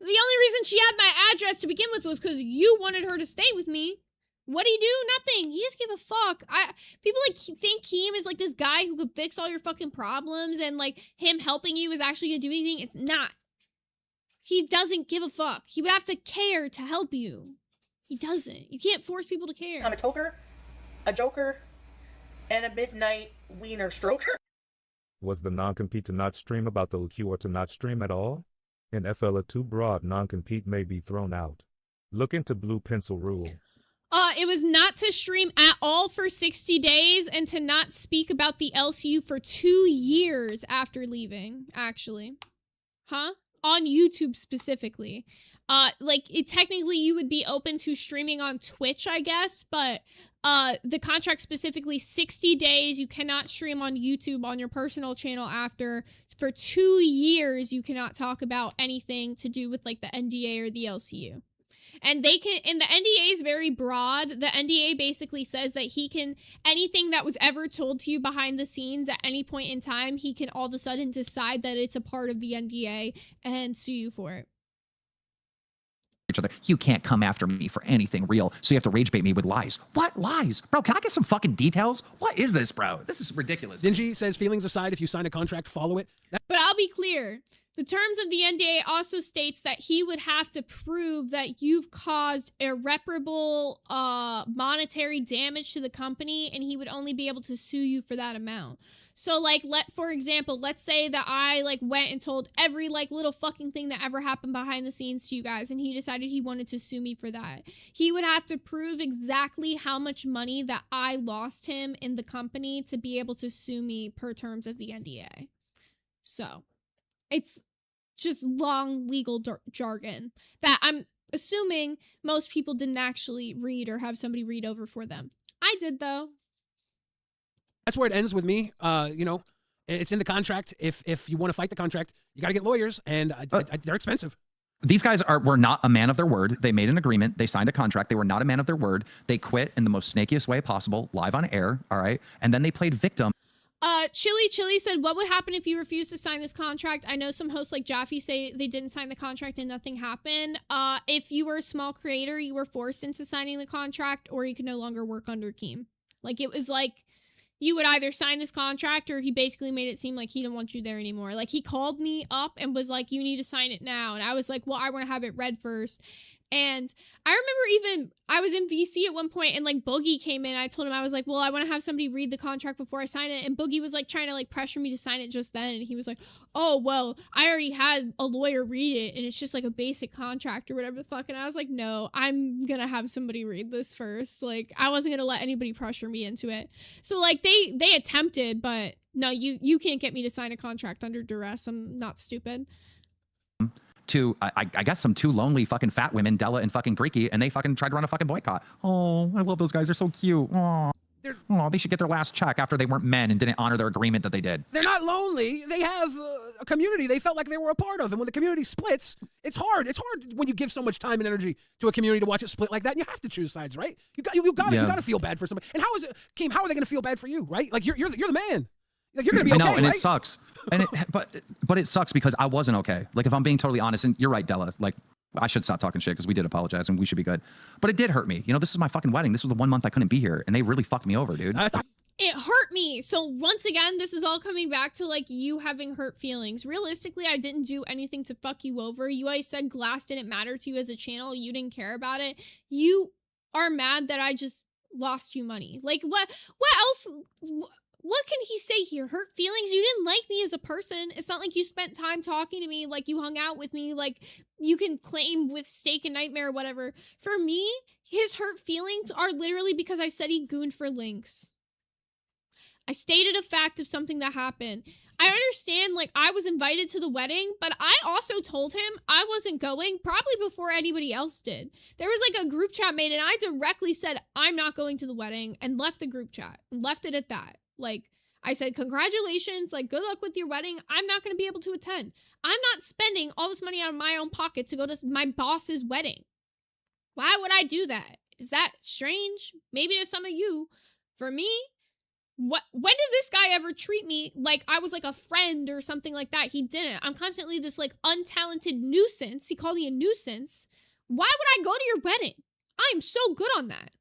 A: only reason she had my address to begin with was because you wanted her to stay with me. What'd he do? Nothing. He doesn't give a fuck. People like think Keem is like this guy who could fix all your fucking problems, and like him helping you is actually gonna do anything. It's not. He doesn't give a fuck. He would have to care to help you. He doesn't. You can't force people to care.
G: I'm a toker, a joker, and a midnight wiener stroker.
H: Was the non-compete to not stream about the LQ or to not stream at all? In FL, a too broad non-compete may be thrown out. Look into Blue Pencil Rule.
A: It was not to stream at all for 60 days and to not speak about the LCU for 2 years after leaving, actually. Huh? On YouTube specifically. Technically you would be open to streaming on Twitch, I guess, but the contract specifically 60 days, you cannot stream on YouTube on your personal channel after. For 2 years, you cannot talk about anything to do with like the NDA or the LCU. And the NDA is very broad. The NDA basically says that anything that was ever told to you behind the scenes at any point in time, he can all of a sudden decide that it's a part of the NDA and sue you for it.
B: Each other. You can't come after me for anything real, so you have to rage bait me with lies. What lies? Bro, can I get some fucking details? What is this, bro? This is ridiculous.
C: Dingy says, feelings aside, if you sign a contract, follow it.
A: But I'll be clear. The terms of the NDA also states that he would have to prove that you've caused irreparable monetary damage to the company, and he would only be able to sue you for that amount. So, like, for example, let's say that I, like, went and told every, like, little fucking thing that ever happened behind the scenes to you guys, and he decided he wanted to sue me for that. He would have to prove exactly how much money that I lost him in the company to be able to sue me per terms of the NDA. So, it's just long legal jargon that I'm assuming most people didn't actually read or have somebody read over for them. I did, though.
C: That's where it ends with me. You know, it's in the contract. If you want to fight the contract, you got to get lawyers, and they're expensive.
B: These guys were not a man of their word. They made an agreement. They signed a contract. They were not a man of their word. They quit in the most snakiest way possible, live on air. All right. And then they played victim.
A: Chili said, what would happen if you refused to sign this contract? I know some hosts like Jaffe say they didn't sign the contract and nothing happened. If you were a small creator, you were forced into signing the contract, or you could no longer work under Keem. Like, it was like, you would either sign this contract, or he basically made it seem like he didn't want you there anymore. Like, he called me up and was like, you need to sign it now. And I was like, well, I want to have it read first. And I remember I was in VC at one point, and like Boogie came in. I told him, I was like, well, I want to have somebody read the contract before I sign it. And Boogie was like trying to like pressure me to sign it just then. And he was like, oh, well, I already had a lawyer read it, and it's just like a basic contract or whatever the fuck. And I was like, no, I'm going to have somebody read this first. Like, I wasn't going to let anybody pressure me into it. So like they attempted, but no, you can't get me to sign a contract under duress. I'm not stupid.
B: To I guess some two lonely fucking fat women, Della and fucking Greeky, and they fucking tried to run a fucking boycott. Oh, I love those guys. They're so cute. Oh, they should get their last check after they weren't men and didn't honor their agreement that they did.
C: They're not lonely. They have a community they felt like they were a part of. And when the community splits, it's hard. It's hard when you give so much time and energy to a community to watch it split like that. And you have to choose sides, right? You got to feel bad for somebody. And how is it, Keem? How are they going to feel bad for you, right? Like you're the man. Like, you're gonna be okay,
B: and
C: right?
B: it sucks. And but it sucks because I wasn't okay. Like, if I'm being totally honest, and you're right, Della. Like, I should stop talking shit because we did apologize and we should be good. But it did hurt me. You know, this is my fucking wedding. This was the 1 month I couldn't be here, and they really fucked me over, dude.
A: It hurt me. So once again, this is all coming back to like you having hurt feelings. Realistically, I didn't do anything to fuck you over. You always said glass didn't matter to you as a channel. You didn't care about it. You are mad that I just lost you money. Like, what else? What can he say here? Hurt feelings? You didn't like me as a person. It's not like you spent time talking to me, like you hung out with me, like you can claim with Steak and Nightmare or whatever. For me, his hurt feelings are literally because I said he gooned for links. I stated a fact of something that happened. I understand, like, I was invited to the wedding, but I also told him I wasn't going, probably before anybody else did. There was, like, a group chat made, and I directly said, I'm not going to the wedding, and left the group chat, and left it at that. Like, I said, congratulations, like, good luck with your wedding. I'm not going to be able to attend. I'm not spending all this money out of my own pocket to go to my boss's wedding. Why would I do that? Is that strange? Maybe to some of you. For me, when did this guy ever treat me like I was like a friend or something like that? He didn't. I'm constantly this like untalented nuisance. He called me a nuisance. Why would I go to your wedding? I'm so good on that.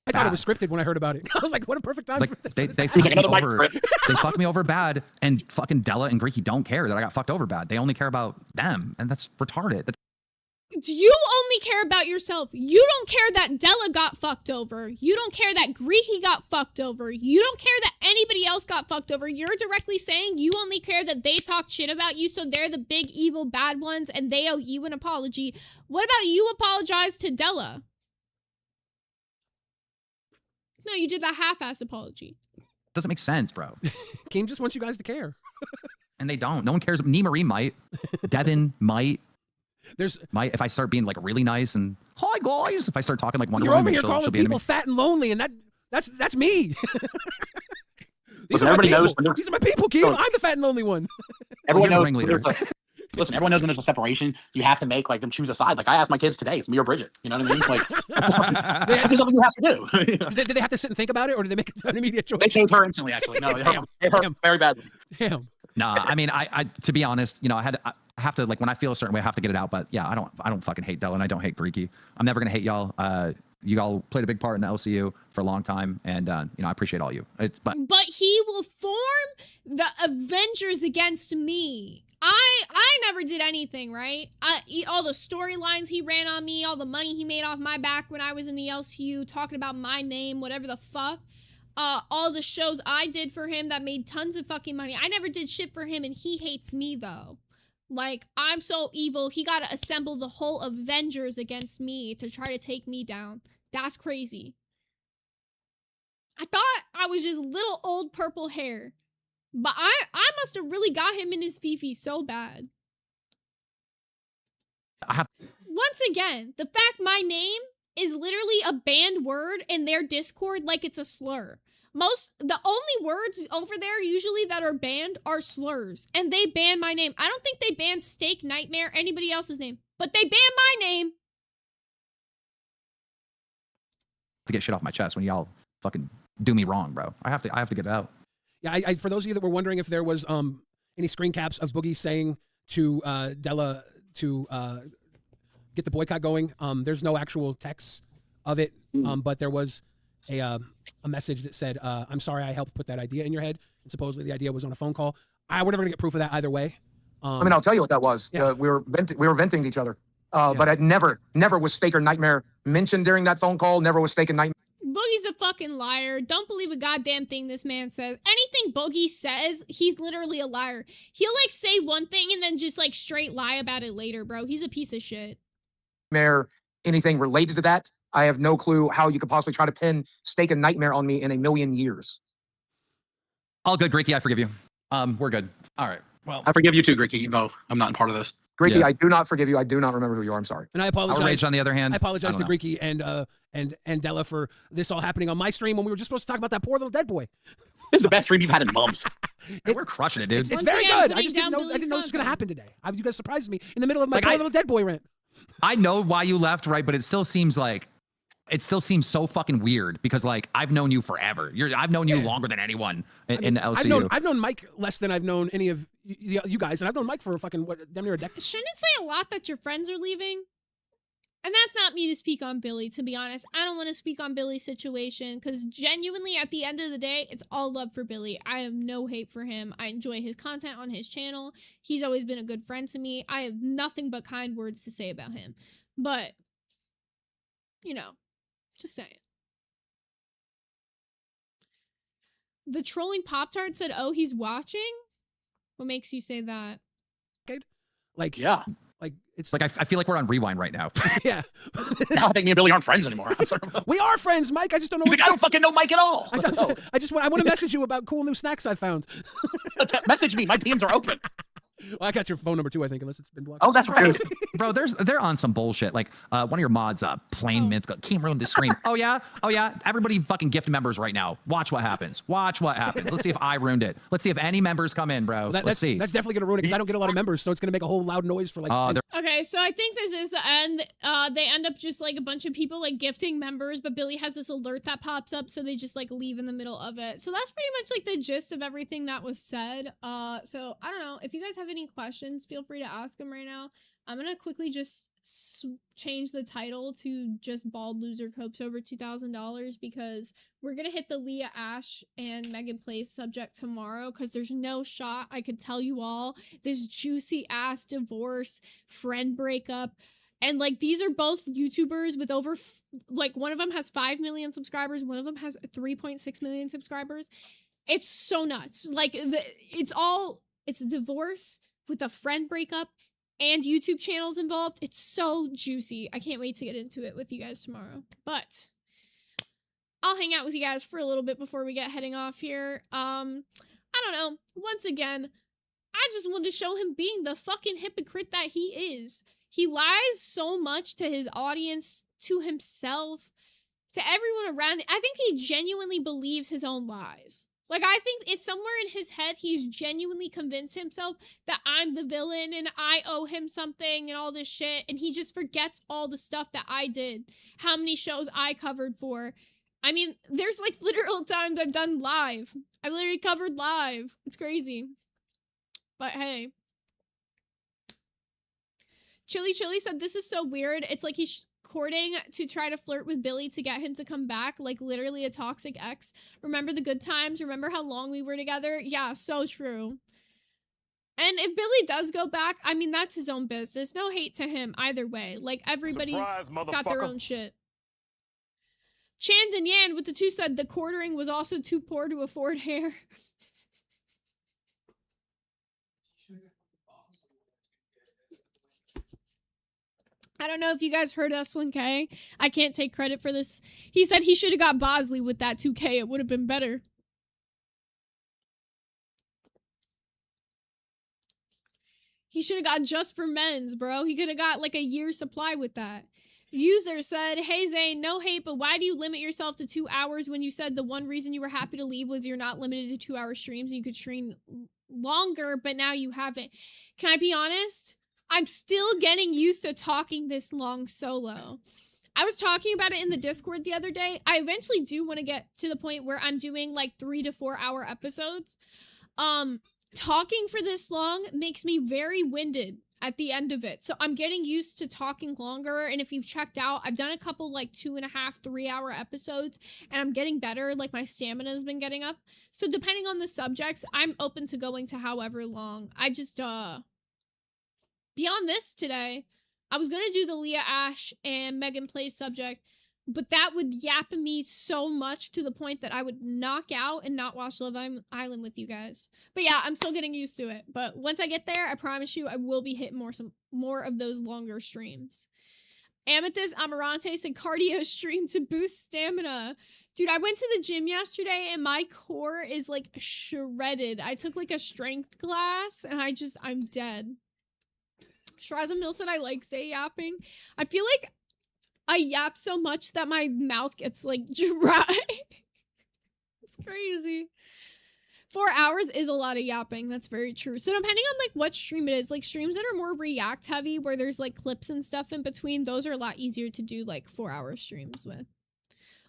C: I thought it was scripted when I heard about it. I was like, what a perfect time.
B: Like, they fucked me over. They fucked me over bad, and fucking Della and Greeky don't care that I got fucked over bad. They only care about them, and that's retarded.
A: You only care about yourself. You don't care that Della got fucked over. You don't care that Greeky got fucked over. You don't care that anybody else got fucked over. You're directly saying you only care that they talked shit about you, so they're the big evil bad ones, and they owe you an apology. What about you apologize to Della? No, you did that half-ass apology.
B: Doesn't make sense, bro.
C: Keem just wants you guys to care.
B: And they don't. No one cares. Nee Marie might. Devin might. If I start being like really nice and hi guys, if I start talking like Wonder Woman,
C: you're over here calling people fat and lonely, and that's me. These are
D: everybody knows.
C: These are my people, Keem. I'm the fat and lonely one.
D: Everyone knows. Listen, everyone knows when there's a separation, you have to make like them choose a side. Like I asked my kids today, it's me or Bridget. You know what I mean? Like there's something you have to do.
C: Did they have to sit and think about it, or did they make an immediate choice?
D: They chose her instantly. Actually, no, they hurt very badly.
C: Damn.
B: Nah, I mean, I to be honest, you know, I have to, like, when I feel a certain way, I have to get it out. But yeah, I don't fucking hate Della, and I don't hate Greeky. I'm never gonna hate y'all. You all played a big part in the LCU for a long time, and you know, I appreciate all you. But
A: he will form the Avengers against me. I never did anything, right? All the storylines he ran on me, all the money he made off my back when I was in the LCU, talking about my name, whatever the fuck. All the shows I did for him that made tons of fucking money. I never did shit for him, and he hates me, though. Like, I'm so evil, he gotta assemble the whole Avengers against me to try to take me down. That's crazy. I thought I was just little old purple hair. But I must have really got him in his fifi so bad. Once again, the fact my name is literally a banned word in their Discord like it's a slur. The only words over there usually that are banned are slurs. And they ban my name. I don't think they banned Steak Nightmare, anybody else's name. But they banned my name.
B: To get shit off my chest when y'all fucking do me wrong, bro. I have to get it out.
C: Yeah, for those of you that were wondering if there was any screen caps of Boogie saying to Della to get the boycott going, there's no actual text of it, but there was a message that said, "I'm sorry I helped put that idea in your head," and supposedly the idea was on a phone call. We're never gonna get proof of that either way.
E: I mean, I'll tell you what that was.
C: Yeah.
E: We were venting to each other, but it never was Steak or Nightmare mentioned during that phone call. Never was Steak and Nightmare.
A: Boogie's a fucking liar. Don't believe a goddamn thing this man says. Anything Boogie says, he's literally a liar. He'll like say one thing and then just like straight lie about it later, bro. He's a piece of shit.
E: Anything related to that, I have no clue how you could possibly try to pin Steak and Nightmare on me in a million years.
B: All good, Greeky. I forgive you. We're good. All right. Well,
D: I forgive you too, Greeky, even though I'm not in part of this.
E: Greeky, I do not forgive you. I do not remember who you are. I'm sorry.
C: And I apologize.
B: Outrage, on the other hand,
C: I apologize to Greeky and Della for this all happening on my stream when we were just supposed to talk about that poor little dead boy.
D: This is the best stream you've had in months.
B: We're crushing it, dude.
C: It's very good. I just didn't know this was going to happen today. You guys surprised me in the middle of my poor little dead boy rant.
B: I know why you left, right? But it still seems so fucking weird because like I've known you forever. I've known you longer than anyone in the LCU.
C: I've known Mike less than I've known any of you guys, and I've known Mike for fucking damn near a decade.
A: Shouldn't it say a lot that your friends are leaving? And that's not me to speak on Billy, to be honest. I don't want to speak on Billy's situation because genuinely at the end of the day, it's all love for Billy. I have no hate for him. I enjoy his content on his channel. He's always been a good friend to me. I have nothing but kind words to say about him. But, you know, just saying. The trolling Pop-Tart said, oh, he's watching? What makes you say that?
C: Like,
E: yeah.
C: Like, it's
B: like, I feel like we're on rewind right now.
C: Yeah.
E: Now I think me and Billy aren't friends anymore.
C: We are friends, Mike. I just don't know.
E: Like, I don't fucking know Mike at all.
C: I want to message you about cool new snacks I found.
E: Message me. My DMs are open.
C: Well, I got your phone number too, I think, unless it's been blocked.
E: Oh, that's right.
B: Bro, they're on some bullshit. Like, one of your mods, Plain Mint, can't ruin the screen. Oh yeah? Everybody fucking gift members right now. Watch what happens. Let's see if I ruined it. Let's see if any members come in, bro. Let's see.
C: That's definitely gonna ruin it because I don't get a lot of members, so it's gonna make a whole loud noise for like.
A: Okay, so I think this is the end. They end up just like a bunch of people like gifting members, but Billy has this alert that pops up, so they just like leave in the middle of it. So that's pretty much like the gist of everything that was said. So I don't know if you guys have any questions, feel free to ask them right now. I'm gonna quickly just change the title to just Bald Loser Copes over $2,000 because we're gonna hit the Leah Ash and Megan Place subject tomorrow because there's no shot I could tell you all this juicy ass divorce, friend breakup, and like these are both YouTubers with over like one of them has 5 million subscribers, one of them has 3.6 million subscribers. It's so nuts. Like it's a divorce with a friend breakup and YouTube channels involved. It's so juicy. I can't wait to get into it with you guys tomorrow. But I'll hang out with you guys for a little bit before we get heading off here. I don't know. Once again, I just wanted to show him being the fucking hypocrite that he is. He lies so much to his audience, to himself, to everyone around. I think he genuinely believes his own lies. Like, I think it's somewhere in his head, he's genuinely convinced himself that I'm the villain and I owe him something and all this shit. And he just forgets all the stuff that I did, how many shows I covered for. I mean, there's like literal times I've done live. I literally covered live. It's crazy. But hey. Chili said, this is so weird. It's like he's courting to try to flirt with Billy to get him to come back, like literally a toxic ex. Remember the good times? Remember how long we were together? Yeah, so true. And if Billy does go back, I mean, that's his own business. No hate to him either way. Like, everybody's got their own shit. Chand and Yan with the 2 said the quartering was also too poor to afford hair. I don't know if you guys heard S1K. I can't take credit for this. He said he should have got Bosley with that 2K. It would have been better. He should have got just for men's, bro. He could have got like a year's supply with that. User said, hey Zane, no hate, but why do you limit yourself to 2 hours when you said the one reason you were happy to leave was you're not limited to 2-hour streams and you could stream longer, but now you haven't. Can I be honest? I'm still getting used to talking this long solo. I was talking about it in the Discord the other day. I eventually do want to get to the point where I'm doing like 3 to 4 hour episodes. Talking for this long makes me very winded at the end of it. So I'm getting used to talking longer. And if you've checked out, I've done a couple like 2.5, 3 hour episodes and I'm getting better. Like my stamina has been getting up. So depending on the subjects, I'm open to going to however long. I just, beyond this today, I was going to do the Leah Ash and Megan Plays subject, but that would yap me so much to the point that I would knock out and not watch Love Island with you guys. But yeah, I'm still getting used to it. But once I get there, I promise you I will be hitting more of those longer streams. Amethyst Amarante said cardio stream to boost stamina. Dude, I went to the gym yesterday and my core is like shredded. I took like a strength class and I'm dead. Shraza Mill said I like stay yapping. I feel like I yap so much that my mouth gets like dry. It's crazy. 4 hours is a lot of yapping. That's very true. So depending on like what stream it is, like streams that are more react heavy where there's like clips and stuff in between, those are a lot easier to do like 4-hour streams with.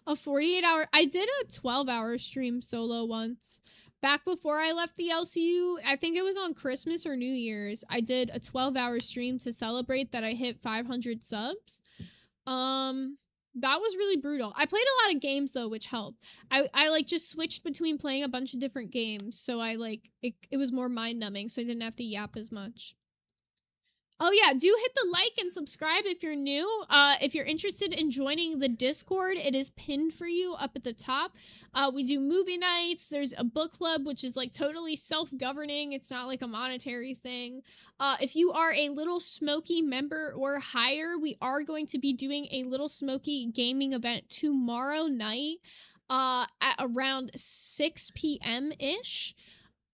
A: A 48-hour, I did a 12-hour stream solo once. Back before I left the LCU, I think it was on Christmas or New Year's, I did a 12-hour stream to celebrate that I hit 500 subs. That was really brutal. I played a lot of games though, which helped. I like just switched between playing a bunch of different games, so I like it was more mind numbing, so I didn't have to yap as much. Oh yeah, do hit the like and subscribe if you're new. If you're interested in joining the Discord, it is pinned for you up at the top. We do movie nights. There's a book club, which is like totally self-governing. It's not like a monetary thing. If you are a Little Smoky member or higher, we are going to be doing a Little Smoky gaming event tomorrow night at around 6 p.m.-ish.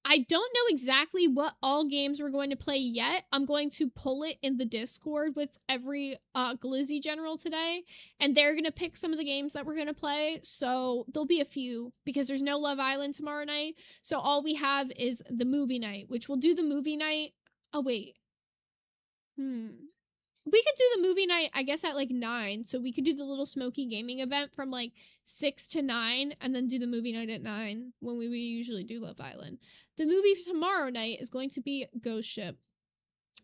A: I don't know exactly what all games we're going to play yet. I'm going to pull it in the Discord with every Glizzy General today, and they're going to pick some of the games that we're going to play. So there'll be a few because there's no Love Island tomorrow night. So all we have is the movie night, which we'll do the movie night. Oh, wait. We could do the movie night, I guess, at like 9. So we could do the Little Smoky gaming event from like 6 to 9 and then do the movie night at 9 when we usually do Love Island. The movie tomorrow night is going to be Ghost Ship.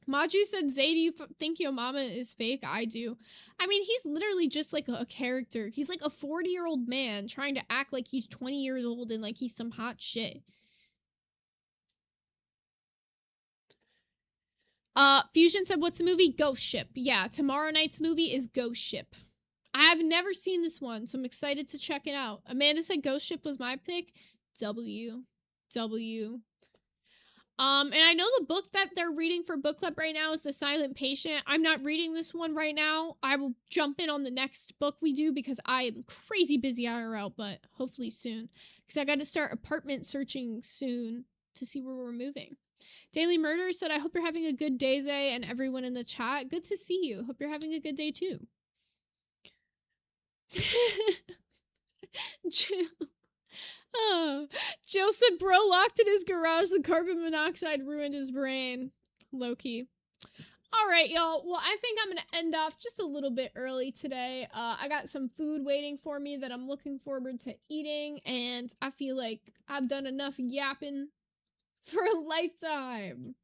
A: Maju said, Zay, do you think your mama is fake? I do. I mean, he's literally just like a character. He's like a 40-year-old man trying to act like he's 20 years old and like he's some hot shit. Fusion said, what's the movie? Ghost Ship. Yeah, tomorrow night's movie is Ghost Ship. I have never seen this one, so I'm excited to check it out. Amanda said Ghost Ship was my pick. W. And I know the book that they're reading for book club right now is The Silent Patient. I'm not reading this one right now. I will jump in on the next book we do because I am crazy busy IRL, but hopefully soon. Because I got to start apartment searching soon to see where we're moving. Daily Murder said, I hope you're having a good day, Zay, and everyone in the chat. Good to see you. Hope you're having a good day, too. Jill said, bro locked in his garage. The carbon monoxide ruined his brain. Low-key. All right, y'all. Well, I think I'm going to end off just a little bit early today. I got some food waiting for me that I'm looking forward to eating, and I feel like I've done enough yapping for a lifetime.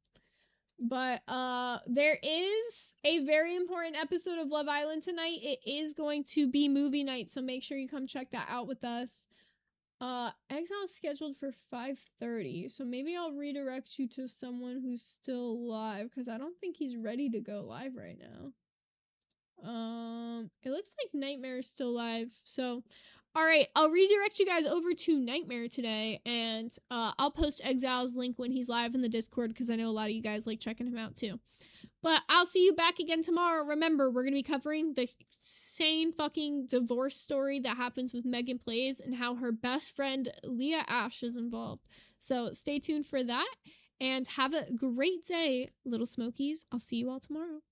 A: But there is a very important episode of Love Island tonight. It is going to be movie night, so make sure you come check that out with us. Exile is scheduled for 5:30, so maybe I'll redirect you to someone who's still live, because I don't think he's ready to go live right now. It looks like Nightmare is still live, so all right, I'll redirect you guys over to Nightmare today, and I'll post Exile's link when he's live in the Discord, because I know a lot of you guys like checking him out too. But I'll see you back again tomorrow. Remember, we're going to be covering the insane fucking divorce story that happens with Megan Plays and how her best friend Leah Ash is involved. So stay tuned for that, and have a great day, Little Smokies. I'll see you all tomorrow.